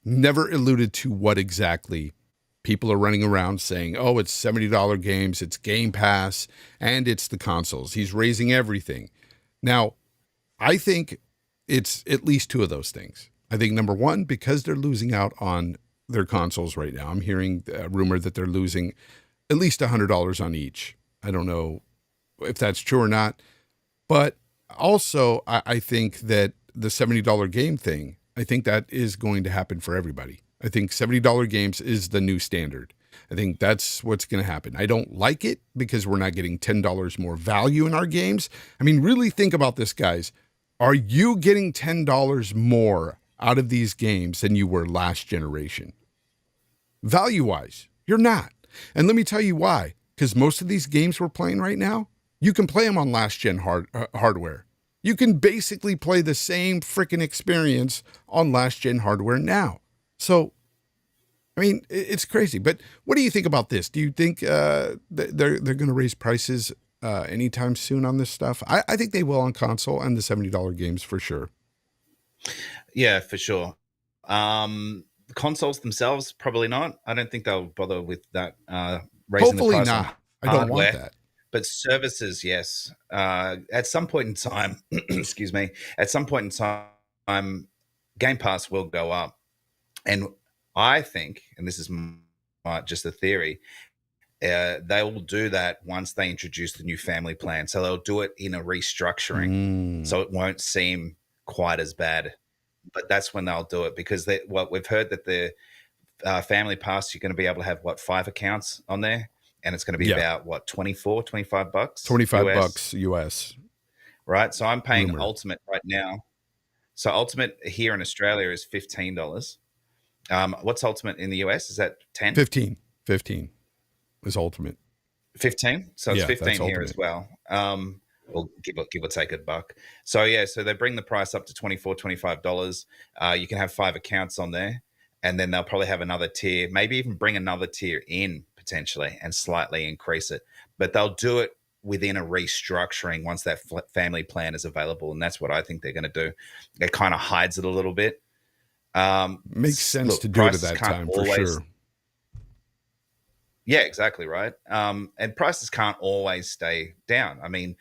Never alluded to what exactly. People are running around saying, oh, it's $70 games, it's Game Pass, and it's the consoles. He's raising everything. Now, I think it's at least two of those things. I think number one, because they're losing out on their consoles right now. I'm hearing a rumor that they're losing at least $100 on each. I don't know if that's true or not. But also, I think that the $70 game thing, I think that is going to happen for everybody. I think $70 games is the new standard. I think that's what's going to happen. I don't like it because we're not getting $10 more value in our games. I mean, really think about this, guys. Are you getting $10 more out of these games than you were last generation? Value-wise, you're not. And let me tell you why. Because most of these games we're playing right now, You can play them on last gen hardware. You can basically play the same freaking experience on last gen hardware now. So, I mean, it's crazy. But what do you think about this? Do you think they're going to raise prices anytime soon on this stuff? I think they will on console and the $70 games for sure. Yeah, for sure. The consoles themselves, probably not. I don't think they'll bother with that. Raising Hopefully the price not. on I don't hardware. want that. But services, yes. At some point in time, excuse me, at some point in time, Game Pass will go up. And I think, and this is just a theory, they will do that once they introduce the new family plan. So they'll do it in a restructuring, so it won't seem quite as bad. But that's when they'll do it, because what we've heard that the family pass, you're going to be able to have 5 accounts on there, and it's going to be about $25 $25 US. Right. So I'm paying Rumored. Ultimate right now. So Ultimate here in Australia is $15. What's Ultimate in the US? Is that 10? 15 is Ultimate. 15. So it's Yeah, 15 that's here Ultimate. as well. Well, give or take a buck. So yeah, so they bring the price up to $25. You can have 5 accounts on there, and then they'll probably have another tier, maybe even bring another tier in potentially and slightly increase it. But they'll do it within a restructuring once that family plan is available, and that's what I think they're going to do. It kind of hides it a little bit. Makes sense to do it at that time for sure. Yeah, exactly right. And prices can't always stay down. I mean,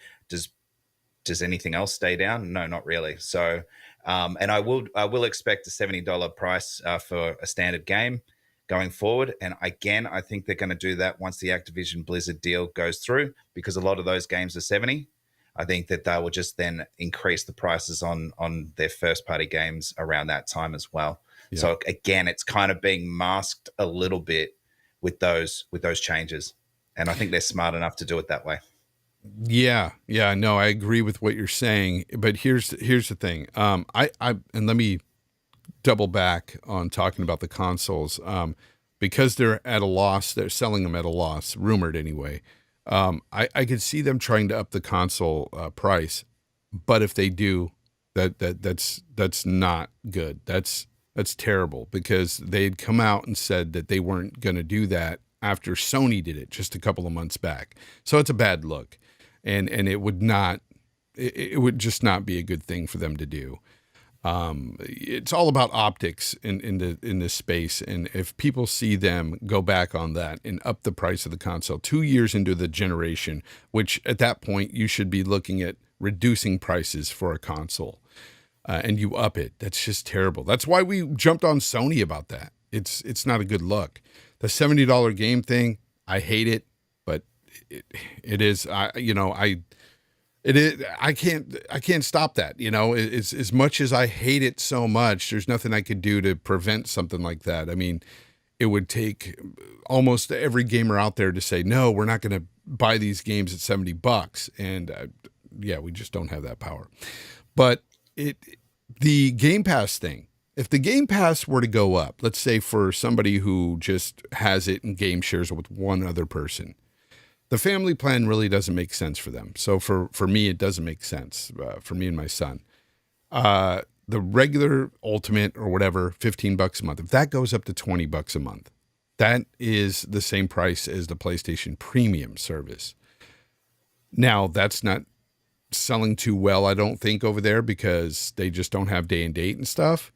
does anything else stay down? No, not really. So, and I will expect a $70 price for a standard game going forward. And again, I think they're going to do that once the Activision Blizzard deal goes through, because a lot of those games are 70. I think that they will just then increase the prices on their first party games around that time as well. Yeah. So again, it's kind of being masked a little bit with those changes, and I think they're smart enough to do it that way. Yeah, no, I agree with what you're saying, but here's the thing. And let me double back on talking about the consoles, because they're at a loss. They're selling them at a loss, rumored anyway. I could see them trying to up the console price, but if they do, that's not good. That's terrible, because they'd come out and said that they weren't going to do that after Sony did it just a couple of months back. So it's a bad look, and it would just not be a good thing for them to do. It's all about optics in this space, and if people see them go back on that and up the price of the console 2 years into the generation, which at that point you should be looking at reducing prices for a console. And you up it. That's just terrible. That's why we jumped on Sony about that. It's not a good look. The $70 game thing, I hate it, but it is. I can't stop that. As much as I hate it so much, there's nothing I could do to prevent something like that. I mean, it would take almost every gamer out there to say, no, we're not going to buy these games at $70, and we just don't have that power. But the Game Pass thing, if the Game Pass were to go up, let's say for somebody who just has it and game shares with one other person, the family plan really doesn't make sense for them. So for me, it doesn't make sense for me and my son. The regular Ultimate or whatever, $15 a month, if that goes up to $20 a month, that is the same price as the PlayStation Premium service. Now, that's not selling too well, I don't think, over there, because they just don't have day and date and stuff.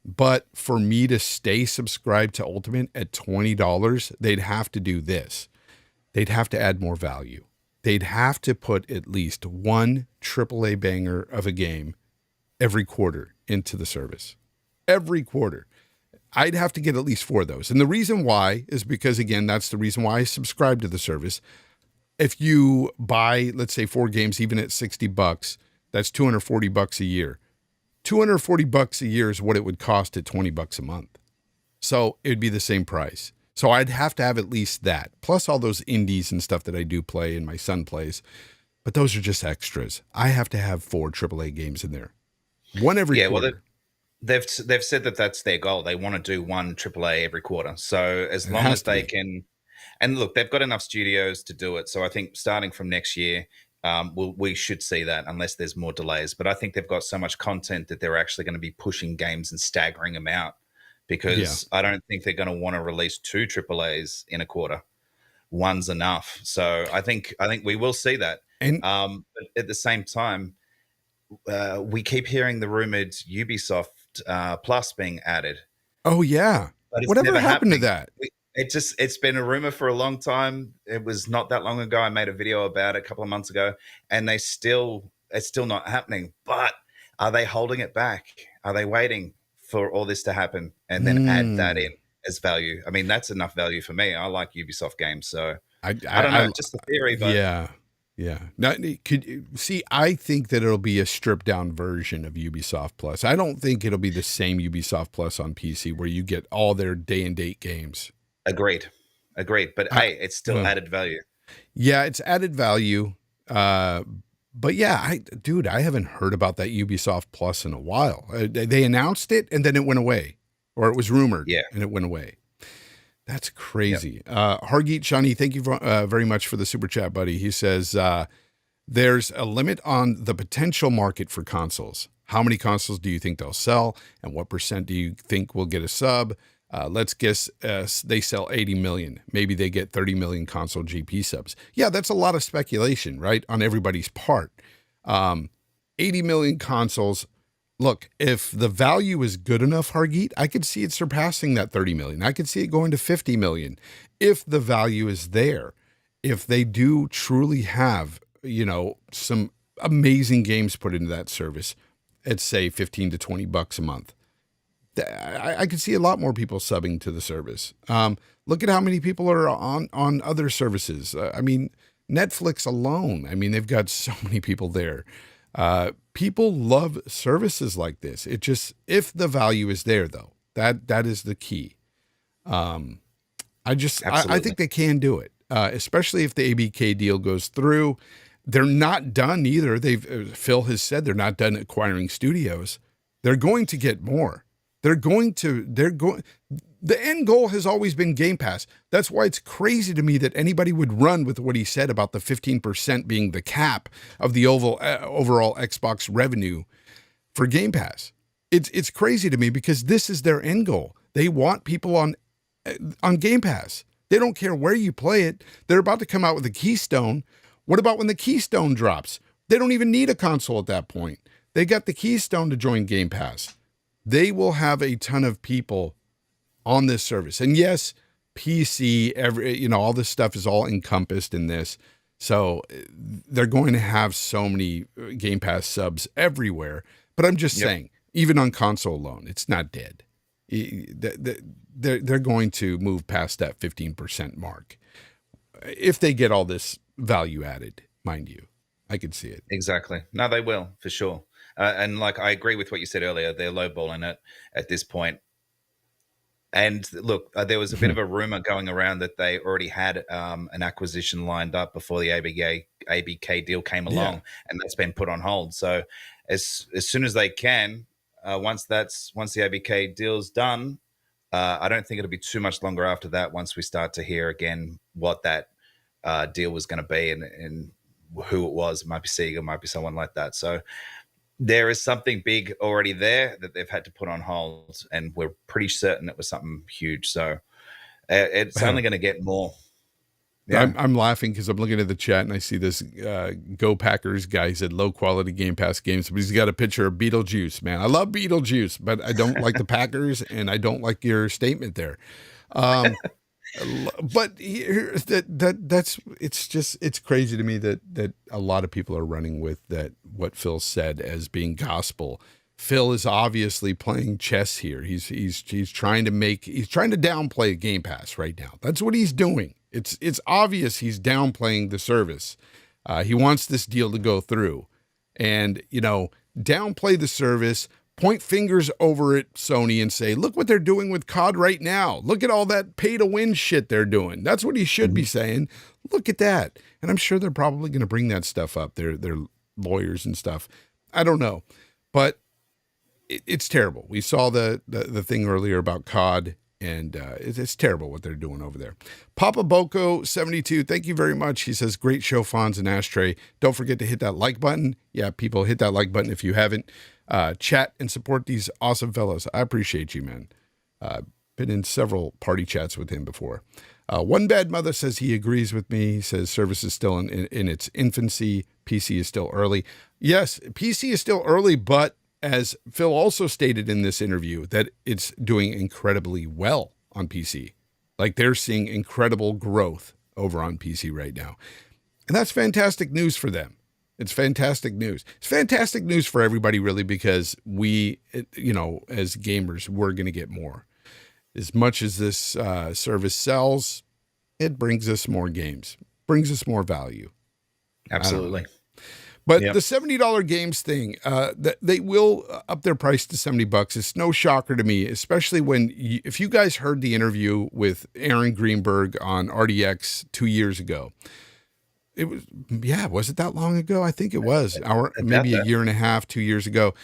But for me to stay subscribed to Ultimate at $20, they'd have to do this. They'd have to add more value. They'd have to put at least one AAA banger of a game every quarter into the service. Every quarter. I'd have to get at least 4 of those. And the reason why is because, again, that's the reason why I subscribe to the service. If you buy, let's say, 4 games, even at $60, that's $240 a year. $240 a year is what it would cost at $20 a month. So it'd be the same price. So I'd have to have at least that, plus all those indies and stuff that I do play and my son plays. But those are just extras. I have to have 4 AAA games in there. One every quarter. Well, they've said that that's their goal. They want to do 1 AAA every quarter. So as long as they can, and look, they've got enough studios to do it. So I think starting from next year, we should see that unless there's more delays. But I think they've got so much content that they're actually going to be pushing games and staggering them out, because I don't think they're going to want to release 2 AAAs in a quarter. One's enough. So I think we will see that. And but at the same time, we keep hearing the rumored Ubisoft Plus being added. oh yeah, But it's whatever never happened to happening. that? It's been a rumor for a long time. It was not that long ago. I made a video about it a couple of months ago, and it's still not happening. But are they holding it back? Are they waiting for all this to happen and then add that in as value? I mean, that's enough value for me. I like Ubisoft games, so I don't know, just a theory. But yeah. Now, I think that it'll be a stripped down version of Ubisoft Plus. I don't think it'll be the same Ubisoft Plus on PC where you get all their day and date games. Agreed. But hey, it's still added value. Yeah, it's added value. But yeah, I haven't heard about that Ubisoft Plus in a while. They announced it and then it went away, or it was rumored and it went away. That's crazy. Hargeet Shani, thank you very much for the super chat, buddy. He says, there's a limit on the potential market for consoles. How many consoles do you think they'll sell? And what % do you think will get a sub? Let's guess they sell 80 million. Maybe they get 30 million console GP subs. Yeah, that's a lot of speculation, right? On everybody's part. 80 million consoles. Look, if the value is good enough, Hargeet, I could see it surpassing that 30 million. I could see it going to 50 million. If the value is there, if they do truly have, some amazing games put into that service at say 15 to 20 bucks a month. I could see a lot more people subbing to the service. Look at how many people are on other services. I mean, Netflix alone. I mean, they've got so many people there. People love services like this. It just, if the value is there though, that is the key. I think they can do it. Especially if the ABK deal goes through. They're not done either. Phil has said they're not done acquiring studios. They're going to get more. The end goal has always been Game Pass. That's why it's crazy to me that anybody would run with what he said about the 15% being the cap of the overall Xbox revenue for Game Pass. It's crazy to me because this is their end goal. They want people on Game Pass. They don't care where you play it. They're about to come out with a Keystone. What about when the Keystone drops? They don't even need a console at that point. They got the Keystone to join Game Pass. They will have a ton of people on this service. And yes, PC, all this stuff is all encompassed in this. So they're going to have so many Game Pass subs everywhere. But I'm just saying, even on console alone, it's not dead. They're going to move past that 15% mark. If they get all this value added, mind you, I could see it. Exactly. No, they will, for sure. And I agree with what you said earlier. They're lowballing it at this point. And look, there was a bit of a rumor going around that they already had an acquisition lined up before the ABK deal came along, and that's been put on hold. So as soon as they can, once the ABK deal's done, I don't think it'll be too much longer after that. Once we start to hear again what that deal was going to be and who it was, it might be Sega, might be someone like that. So there is something big already there that they've had to put on hold, and we're pretty certain it was something huge. So it's only going to get more. Yeah. I'm laughing because I'm looking at the chat and I see this Go Packers guy. He said low quality Game Pass games, but he's got a picture of Beetlejuice. Man, I love Beetlejuice, but I don't like the Packers, and I don't like your statement there. But it's crazy to me that a lot of people are running with what Phil said as being gospel. Phil is obviously playing chess here. He's trying to downplay Game Pass right now. That's what he's doing. It's obvious he's downplaying the service. He wants this deal to go through, and downplay the service. Point fingers over at Sony and say, look what they're doing with COD right now. Look at all that pay-to-win shit they're doing. That's what he should be saying. Look at that. And I'm sure they're probably going to bring that stuff up. They're lawyers and stuff. I don't know. But it's terrible. We saw the thing earlier about COD, And it's terrible what they're doing over there. Papa Boko 72, thank you very much. He says, great show, Fonz and Ashtray. Don't forget to hit that like button. Yeah, people, hit that like button if you haven't. Chat and support these awesome fellows. I appreciate you, man. Been in several party chats with him before. One Bad Mother says he agrees with me. He says service is still in its infancy. PC is still early. Yes, PC is still early, but as Phil also stated in this interview, that it's doing incredibly well on PC. Like they're seeing incredible growth over on PC right now. And that's fantastic news for them. It's fantastic news. It's fantastic news for everybody, really, because we, as gamers, we're going to get more. As much as this service sells, it brings us more games, brings us more value. Absolutely. But the $70 games thing, they will up their price to $70. It's no shocker to me, especially if you guys heard the interview with Aaron Greenberg on RDX 2 years ago. It was it that long ago? I think it was maybe a year and a half, 2 years ago.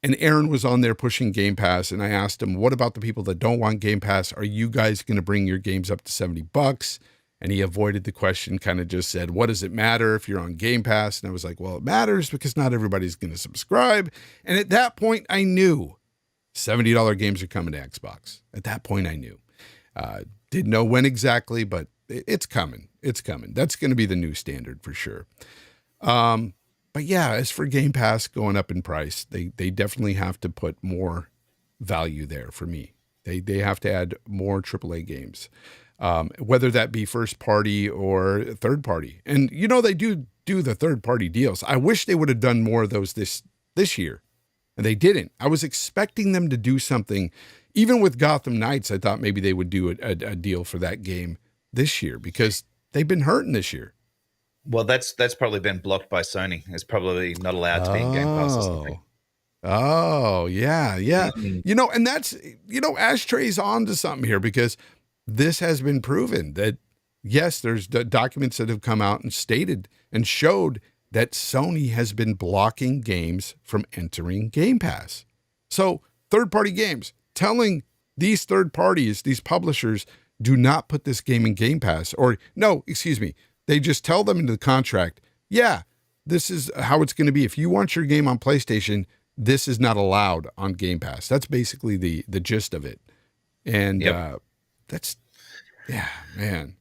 And Aaron was on there pushing Game Pass, and I asked him, what about the people that don't want Game Pass? Are you guys going to bring your games up to $70? And he avoided the question, kind of just said, what does it matter if you're on Game Pass? And I was like, well, it matters because not everybody's going to subscribe. And at that point, I knew $70 games are coming to Xbox. At that point, I knew. Didn't know when exactly, but it's coming. It's coming. That's going to be the new standard for sure. But yeah, as for Game Pass going up in price, they definitely have to put more value there for me. They have to add more AAA games. Whether that be first party or third party. And, they do the third party deals. I wish they would have done more of those this year. And they didn't. I was expecting them to do something. Even with Gotham Knights, I thought maybe they would do a deal for that game this year because they've been hurting this year. Well, that's probably been blocked by Sony. It's probably not allowed to be in Game Pass or something. Oh, yeah. Mm-hmm. And that's, Ashtray's on to something here because this has been proven that, yes, there's documents that have come out and stated and showed that Sony has been blocking games from entering Game Pass. So third-party games, telling these third parties, these publishers, do not put this game in Game Pass. Or, no, excuse me, they just tell them in the contract, yeah, this is how it's going to be. If you want your game on PlayStation, this is not allowed on Game Pass. That's basically the gist of it. And that's, man,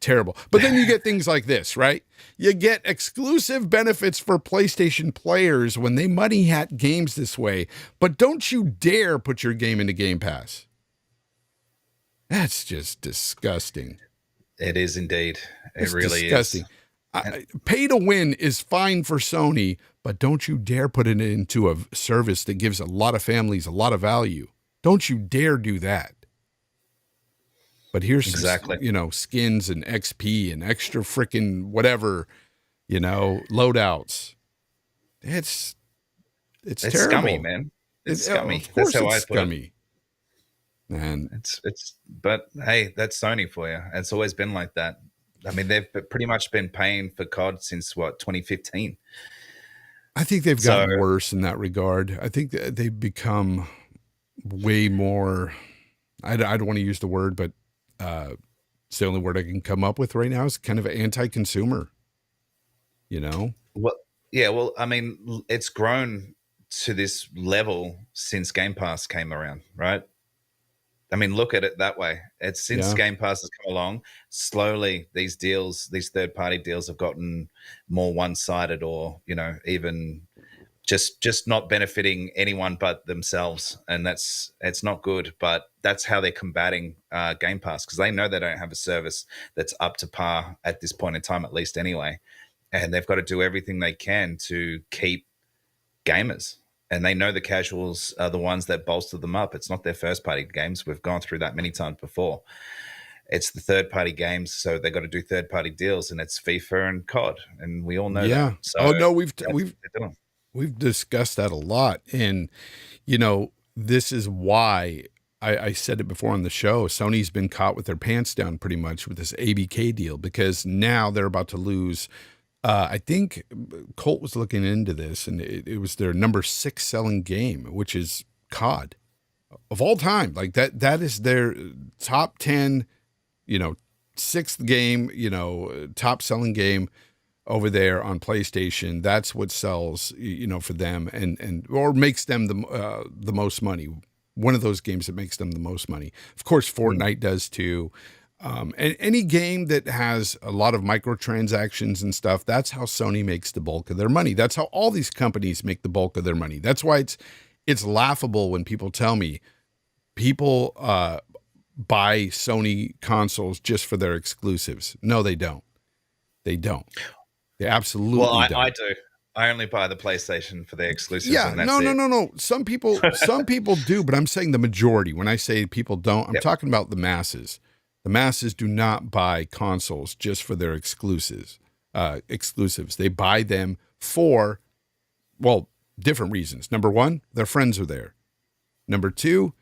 terrible. But then you get things like this, right? You get exclusive benefits for PlayStation players when they money hat games this way. But don't you dare put your game into Game Pass. That's just disgusting. It is indeed. It really disgusting. Is. Pay to win is fine for Sony, but don't you dare put it into a service that gives a lot of families a lot of value. Don't you dare do that. But here's exactly, skins and XP and extra freaking whatever, loadouts. It's terrible. Scummy, man. It's scummy. Of course, that's how it's scummy. Man, but hey, that's Sony for you. It's always been like that. I mean, they've pretty much been paying for COD since 2015. I think they've gotten worse in that regard. I think that they've become way more. I don't want to use the word, but it's the only word I can come up with right now is kind of anti-consumer. Well, yeah. Well, I mean, it's grown to this level since Game Pass came around, right? I mean, look at it that way. It's since Game Pass has come along, slowly these third-party deals have gotten more one-sided, or even just not benefiting anyone but themselves, and it's not good. But that's how they're combating Game Pass, because they know they don't have a service that's up to par at this point in time, at least anyway, and they've got to do everything they can to keep gamers. And they know the casuals are the ones that bolster them up. It's not their first-party games. We've gone through that many times before. It's the third-party games, so they've got to do third-party deals, and it's FIFA and COD, and we all know that. So we've discussed that a lot, and this is why I said it before on the show. Sony's been caught with their pants down pretty much with this ABK deal, because now they're about to lose. I think Colt was looking into this, and it was their number 6 selling game, which is COD. of all time. Like that is their top 10, sixth game, top selling game over there on PlayStation. That's what sells, for them and or makes them the most money. One of those games that makes them the most money. Of course, Fortnite does too. And any game that has a lot of microtransactions and stuff, that's how Sony makes the bulk of their money. That's how all these companies make the bulk of their money. That's why it's laughable when people tell me people buy Sony consoles just for their exclusives. No, they don't. They don't. They absolutely don't. I do. I only buy the PlayStation for their exclusives. Yeah, and that's no. Some people do, but I'm saying the majority. When I say people don't, I'm talking about the masses. The masses do not buy consoles just for their exclusives. They buy them for, different reasons. Number one, their friends are there. Number two,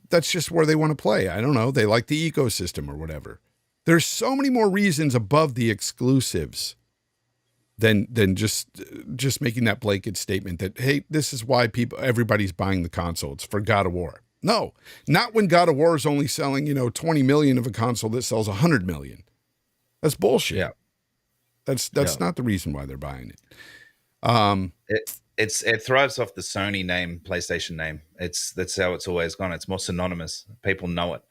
that's just where they want to play. I don't know. They like the ecosystem or whatever. There's so many more reasons above the exclusives than just making that blanket statement that, hey, this is why everybody's buying the console. It's for God of War. No, not when God of War is only selling, 20 million of a console that sells 100 million. That's bullshit. Yeah. That's not the reason why they're buying it. It thrives off the Sony name, PlayStation name. That's how it's always gone. It's more synonymous. People know it.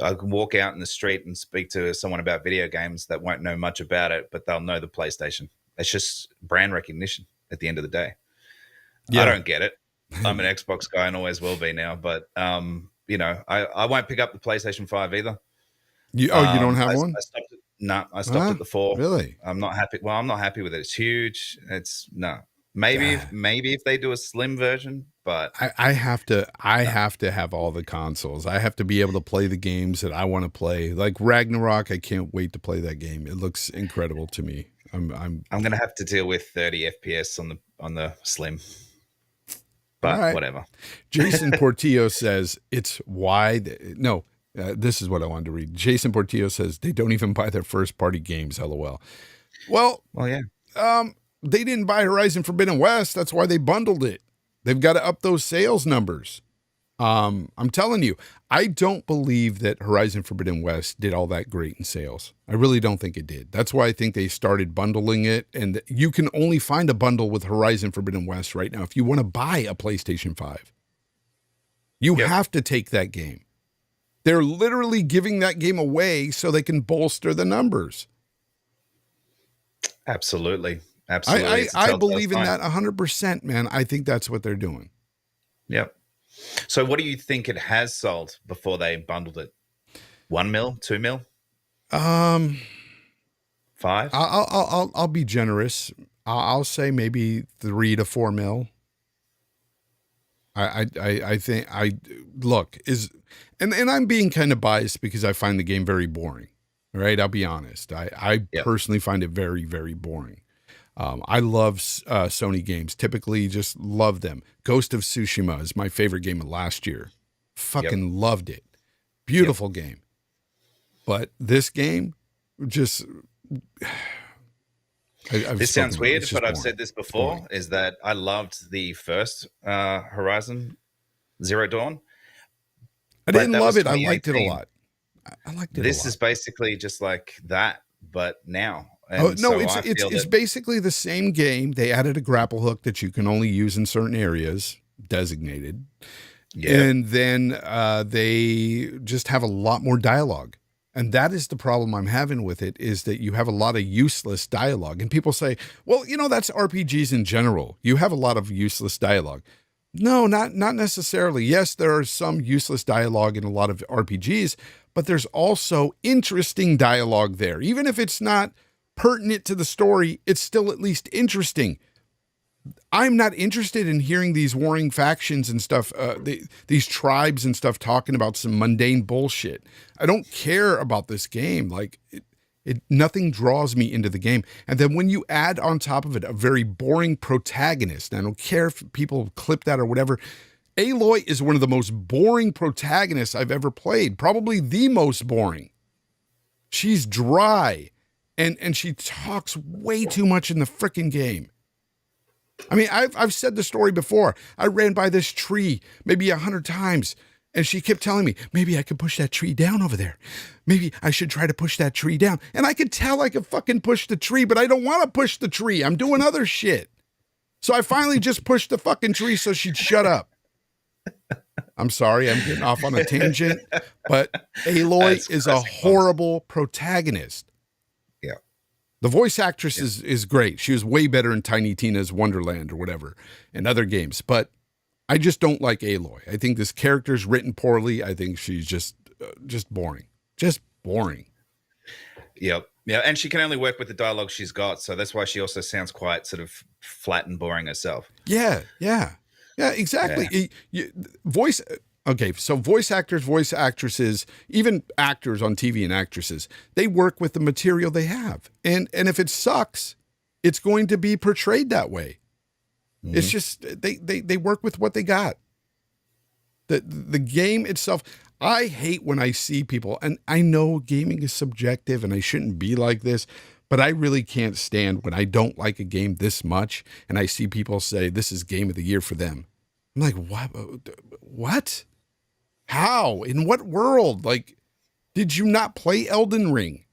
I can walk out in the street and speak to someone about video games that won't know much about it, but they'll know the PlayStation. It's just brand recognition at the end of the day. Yeah. I don't get it. I'm an Xbox guy and always will be now, but I won't pick up the PlayStation 5 either. You don't have one? I stopped at the 4. Really? I'm not happy. Well, I'm not happy with it. It's huge. Maybe if they do a slim version, but I have to have all the consoles. I have to be able to play the games that I want to play. Like Ragnarok, I can't wait to play that game. It looks incredible to me. I'm gonna have to deal with 30 FPS on the slim. But whatever. Jason Portillo says it's wide. No, this is what I wanted to read. Jason Portillo says they don't even buy their first party games. LOL. Well, yeah. They didn't buy Horizon Forbidden West. That's why they bundled it. They've got to up those sales numbers. I'm telling you, I don't believe that Horizon Forbidden West did all that great in sales. I really don't think it did. That's why I think they started bundling it. And you can only find a bundle with Horizon Forbidden West right now if you want to buy a PlayStation 5. You have to take that game. They're literally giving that game away so they can bolster the numbers. Absolutely. I believe in that 100%, man. I think that's what they're doing. Yep. So what do you think it has sold before they bundled it? 1 mil, 2 mil? 5? I'll be generous. I'll say maybe 3 to 4 mil. I think and I'm being kind of biased because I find the game very boring. All right, I'll be honest. I personally find it very, very boring. I love Sony games. Typically, just love them. Ghost of Tsushima is my favorite game of last year. Fucking loved it. Beautiful game. But this game, just... This sounds weird, but I've said this before, is that I loved the first Horizon Zero Dawn. I didn't love it. I liked it a lot. I liked it a lot. This is basically just like that, but now... it's basically the same game. They added a grapple hook that you can only use in certain areas, designated. Yeah. And then they just have a lot more dialogue. And that is the problem I'm having with it, is that you have a lot of useless dialogue. And people say, well, that's RPGs in general. You have a lot of useless dialogue. No, not necessarily. Yes, there are some useless dialogue in a lot of RPGs, but there's also interesting dialogue there. Even if it's not pertinent to the story, it's still at least interesting. I'm not interested in hearing these warring factions and stuff, these tribes and stuff talking about some mundane bullshit. I don't care about this game. Like, nothing draws me into the game. And then when you add on top of it a very boring protagonist, and I don't care if people clip that or whatever, Aloy is one of the most boring protagonists I've ever played. Probably the most boring. She's dry. And she talks way too much in the frickin' game. I mean, I've said the story before. I ran by this tree maybe 100 times, and she kept telling me, maybe I could push that tree down over there. Maybe I should try to push that tree down. And I could tell I could fucking push the tree, but I don't want to push the tree. I'm doing other shit. So I finally just pushed the fucking tree so she'd shut up. I'm sorry, I'm getting off on a tangent, but Aloy is a horrible protagonist. Yeah. The voice actress is great. She was way better in Tiny Tina's Wonderland or whatever and other games, but I just don't like Aloy. I think this character's written poorly. I think she's just boring. Just boring. Yep. Yeah, and she can only work with the dialogue she's got, so that's why she also sounds quite sort of flat and boring herself. Yeah, exactly. Yeah. So voice actors, voice actresses, even actors on TV and actresses, they work with the material they have. And if it sucks, it's going to be portrayed that way. Mm-hmm. It's just they work with what they got. The game itself, I hate when I see people, and I know gaming is subjective and I shouldn't be like this, but I really can't stand when I don't like a game this much and I see people say this is game of the year for them. I'm like, what? How? In what world? Like, did you not play Elden Ring?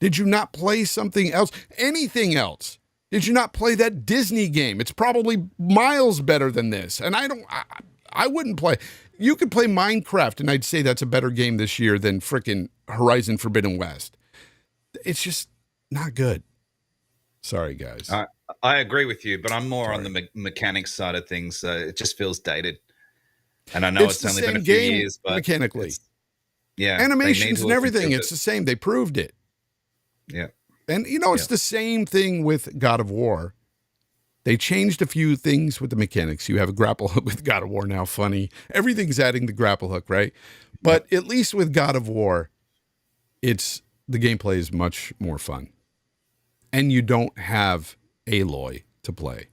Did you not play something else? Anything else? Did you not play that Disney game? It's probably miles better than this. And I wouldn't play. You could play Minecraft and I'd say that's a better game this year than frickin' Horizon Forbidden West. It's just not good. Sorry, guys. I agree with you, but I'm more on the mechanics side of things. It just feels dated. And I know it's only been a few years, but mechanically. Yeah. Animations and everything, it's the same. They proved it. Yeah. And, it's the same thing with God of War. They changed a few things with the mechanics. You have a grapple hook with God of War now, funny. Everything's adding the grapple hook, right? But at least with God of War, the gameplay is much more fun. And you don't have Aloy to play.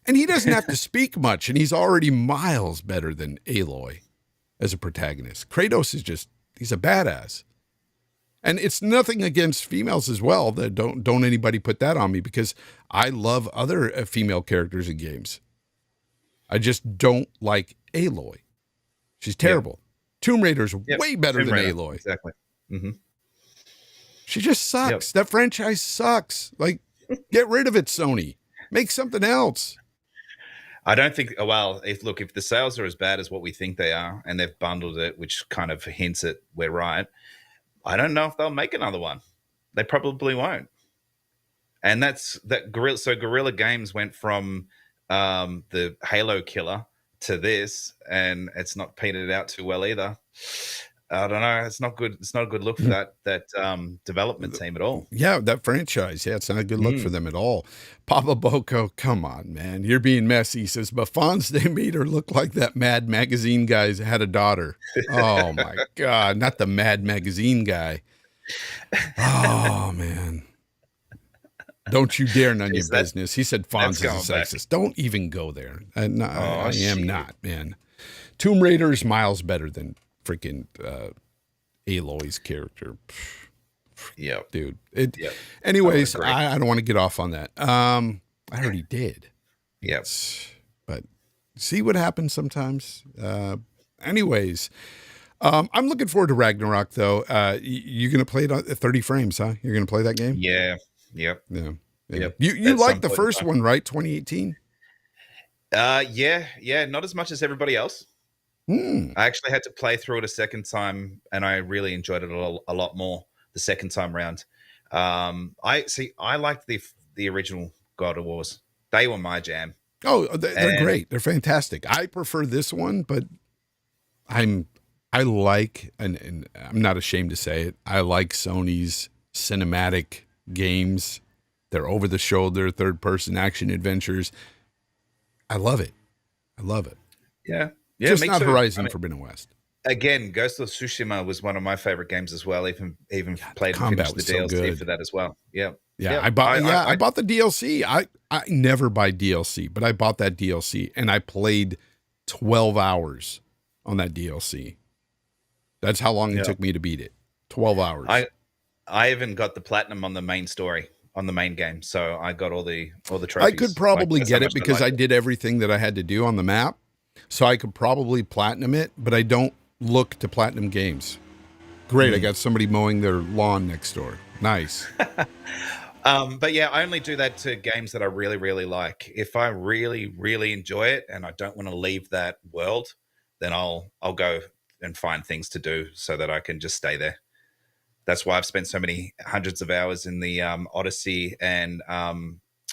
And he doesn't have to speak much, and he's already miles better than Aloy as a protagonist. Kratos is he's a badass. And it's nothing against females as well. Don't anybody put that on me, because I love other female characters in games. I just don't like Aloy. She's terrible. Yep. Tomb Raider's way better than Aloy. Exactly. Mm-hmm. She just sucks. That franchise sucks. Like, get rid of it, Sony. Make something else. I don't think, if the sales are as bad as what we think they are, and they've bundled it, which kind of hints at we're right, I don't know if they'll make another one. They probably won't. And Guerrilla Games went from the Halo killer to this, and it's not painted out too well either. I don't know. It's not good. It's not a good look for that development team at all. Yeah, that franchise. Yeah, it's not a good look for them at all. Papa Boko, come on, man. You're being messy. He says, Bafons, they made her look like that Mad Magazine guy had a daughter. Oh, my God. Not the Mad Magazine guy. Oh, man. Don't you dare none your business. He said Fonz is a sexist. Don't even go there. I am not, man. Tomb Raider is miles better than freaking Aloy's character. Yeah, dude. Anyways, I don't want to get off on that. I already did. Yes, but see what happens sometimes. Anyways, I'm looking forward to Ragnarok though. You're gonna play it at 30 frames, huh? You're gonna play that game? Yeah. Yep. Yeah. Yep. You liked the first one, right? 2018. Yeah. Not as much as everybody else. I actually had to play through it a second time, and I really enjoyed it a lot more the second time round. I liked the original God of Wars. They were my jam. Oh, they're great. They're fantastic. I prefer this one, but I like, and I'm not ashamed to say it, I like Sony's cinematic games. They're over the shoulder, third person action adventures. I love it. Yeah. Yeah, just not Horizon Forbidden West. Again, Ghost of Tsushima was one of my favorite games as well. Even played and finished the DLC for that as well. Yeah. I bought the DLC. I never buy DLC, but I bought that DLC and I played 12 hours on that DLC. That's how long it took me to beat it. 12 hours. I even got the platinum on the main story. on the main game, so I got all the trophies. I could probably that's how get it much because I liked did everything that I had to do on the map. So I could probably platinum it, but I don't look to platinum games. Great, I got somebody mowing their lawn next door. Nice. But yeah, I only do that to games that I really, really like. If I really, really enjoy it and I don't want to leave that world, then I'll go and find things to do so that I can just stay there. That's why I've spent so many hundreds of hours in the Odyssey and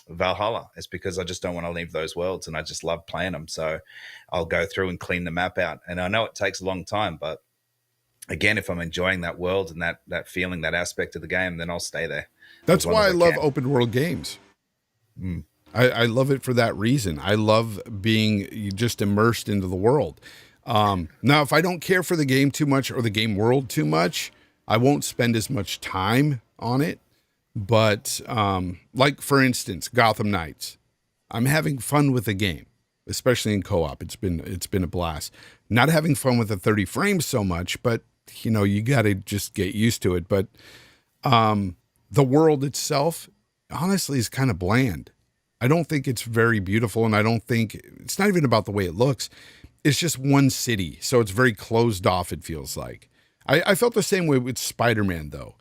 Valhalla. It's because I just don't want to leave those worlds, and I just love playing them. So I'll go through and clean the map out. And I know it takes a long time, but again, if I'm enjoying that world and that feeling, that aspect of the game, then I'll stay there. That's why I love open world games. I love it for that reason. I love being just immersed into the world. Now, if I don't care for the game too much or the game world too much, I won't spend as much time on it. But like, for instance, Gotham Knights, I'm having fun with the game, especially in co-op. It's been a blast. Not having fun with the 30 frames so much, but you know, you got to just get used to it. But the world itself, honestly, is kind of bland. I don't think it's very beautiful, and I don't think it's not even about the way it looks. It's just one city, so it's very closed off, it feels like. I felt the same way with Spider-Man, though.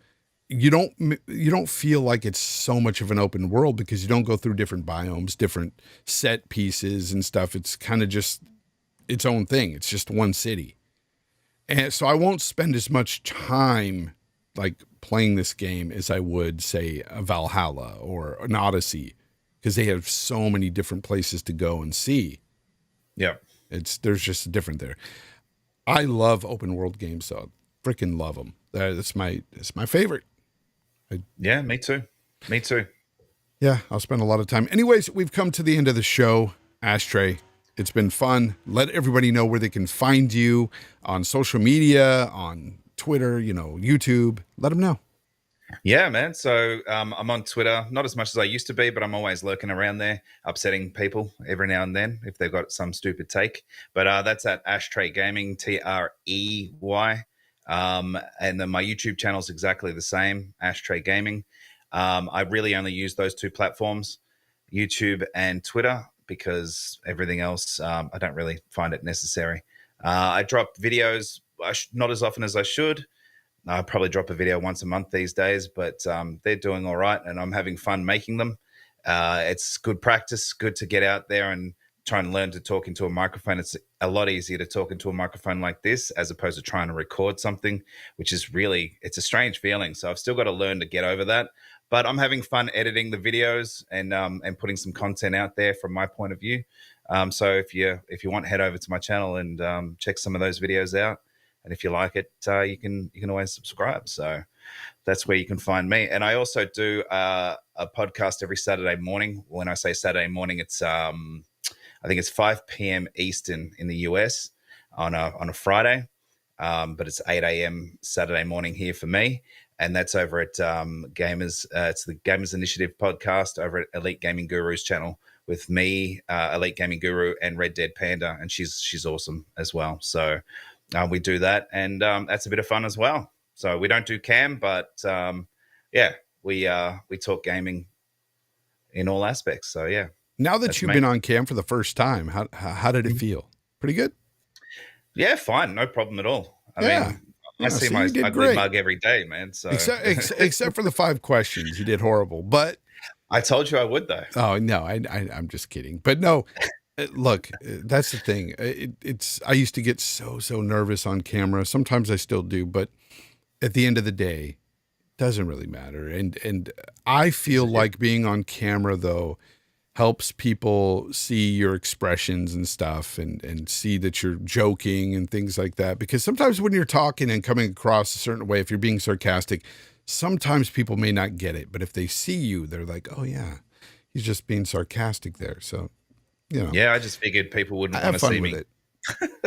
You don't feel like it's so much of an open world because you don't go through different biomes, different set pieces and stuff. It's kind of just its own thing. It's just one city. And so I won't spend as much time like playing this game as I would, say, a Valhalla or an Odyssey, because they have so many different places to go and see. Yeah. There's just a different there. I love open world games, though. Freaking love them. It's my favorite. Yeah, me too. Me too. Yeah, I'll spend a lot of time. Anyways, we've come to the end of the show, Ashtrey. It's been fun. Let everybody know where they can find you on social media, on Twitter, YouTube. Let them know. Yeah, man. So I'm on Twitter, not as much as I used to be, but I'm always lurking around there, upsetting people every now and then if they've got some stupid take. But that's at Ashtrey Gaming, Trey. And then my YouTube channel is exactly the same, Ashtrey Gaming. I really only use those two platforms, YouTube and Twitter, because everything else, I don't really find it necessary. I drop videos not as often as I should. I probably drop a video once a month these days, but they're doing all right, and I'm having fun making them. It's good practice, good to get out there and try and learn to talk into a microphone. It's a lot easier to talk into a microphone like this as opposed to trying to record something, which is it's a strange feeling. So I've still got to learn to get over that. But I'm having fun editing the videos and putting some content out there from my point of view. So if you want, head over to my channel and check some of those videos out. And if you like it, you can always subscribe. So that's where you can find me. And I also do a podcast every Saturday morning. When I say Saturday morning, it's I think it's 5 p.m. Eastern in the US on a Friday, but it's 8 a.m. Saturday morning here for me. And that's over at Gamers. It's the Gamers Initiative podcast over at Elite Gaming Guru's channel with me, Elite Gaming Guru, and Red Dead Panda, and she's awesome as well. So we do that, and that's a bit of fun as well. So we don't do cam, but yeah, we talk gaming in all aspects. So yeah. Now that you've been on cam for the first time, how did it feel? Pretty good? Yeah, fine. No problem at all. I mean, I see my ugly mug every day, man. So except for the 5 questions, you did horrible. But I told you I would, though. Oh, no, I'm just kidding. But no, look, that's the thing. I used to get so nervous on camera. Sometimes I still do, but at the end of the day, it doesn't really matter. And I feel like being on camera, though, helps people see your expressions and stuff and see that you're joking and things like that. Because sometimes when you're talking and coming across a certain way, if you're being sarcastic, sometimes people may not get it. But if they see you, they're like, oh, yeah, he's just being sarcastic there. So, Yeah, I just figured people wouldn't want to see me.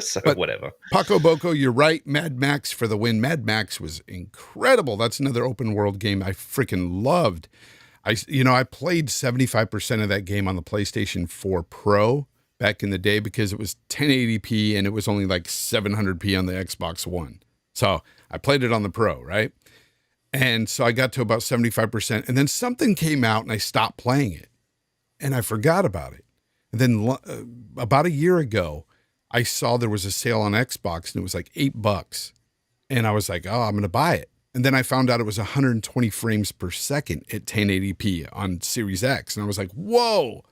So but whatever. Paco Boco, you're right. Mad Max for the win. Mad Max was incredible. That's another open world game I freaking loved. I played 75% of that game on the PlayStation 4 Pro back in the day because it was 1080p and it was only like 700p on the Xbox One. So I played it on the Pro, right? And so I got to about 75%. And then something came out and I stopped playing it. And I forgot about it. And then about a year ago, I saw there was a sale on Xbox and it was like $8. And I was like, oh, I'm going to buy it. And then I found out it was 120 frames per second at 1080p on Series X. And I was like, whoa.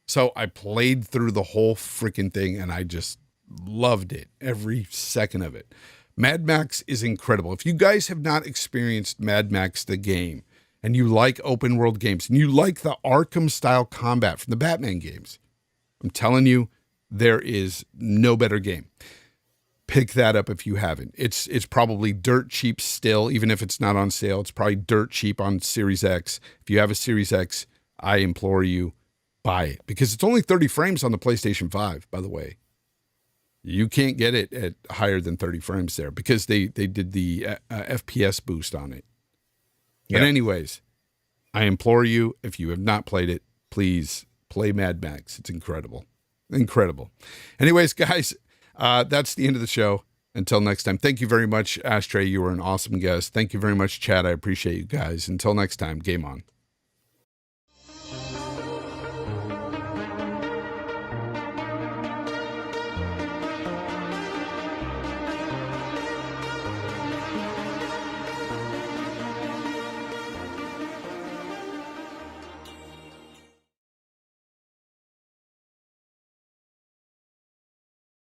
So I played through the whole freaking thing and I just loved it, every second of it. Mad Max is incredible. If you guys have not experienced Mad Max the game, and you like open world games, and you like the Arkham style combat from the Batman games, I'm telling you, there is no better game. Pick that up if you haven't. It's probably dirt cheap still, even if it's not on sale. It's probably dirt cheap on Series X. If you have a Series X, I implore you, buy it. Because it's only 30 frames on the PlayStation 5, by the way. You can't get it at higher than 30 frames there because they did the FPS boost on it. But anyways, I implore you, if you have not played it, please play Mad Max. It's incredible. Incredible. Anyways, guys, that's the end of the show. Until next time, thank you very much, Ashtrey. You were an awesome guest. Thank you very much, Chad. I appreciate you guys. Until next time, game on.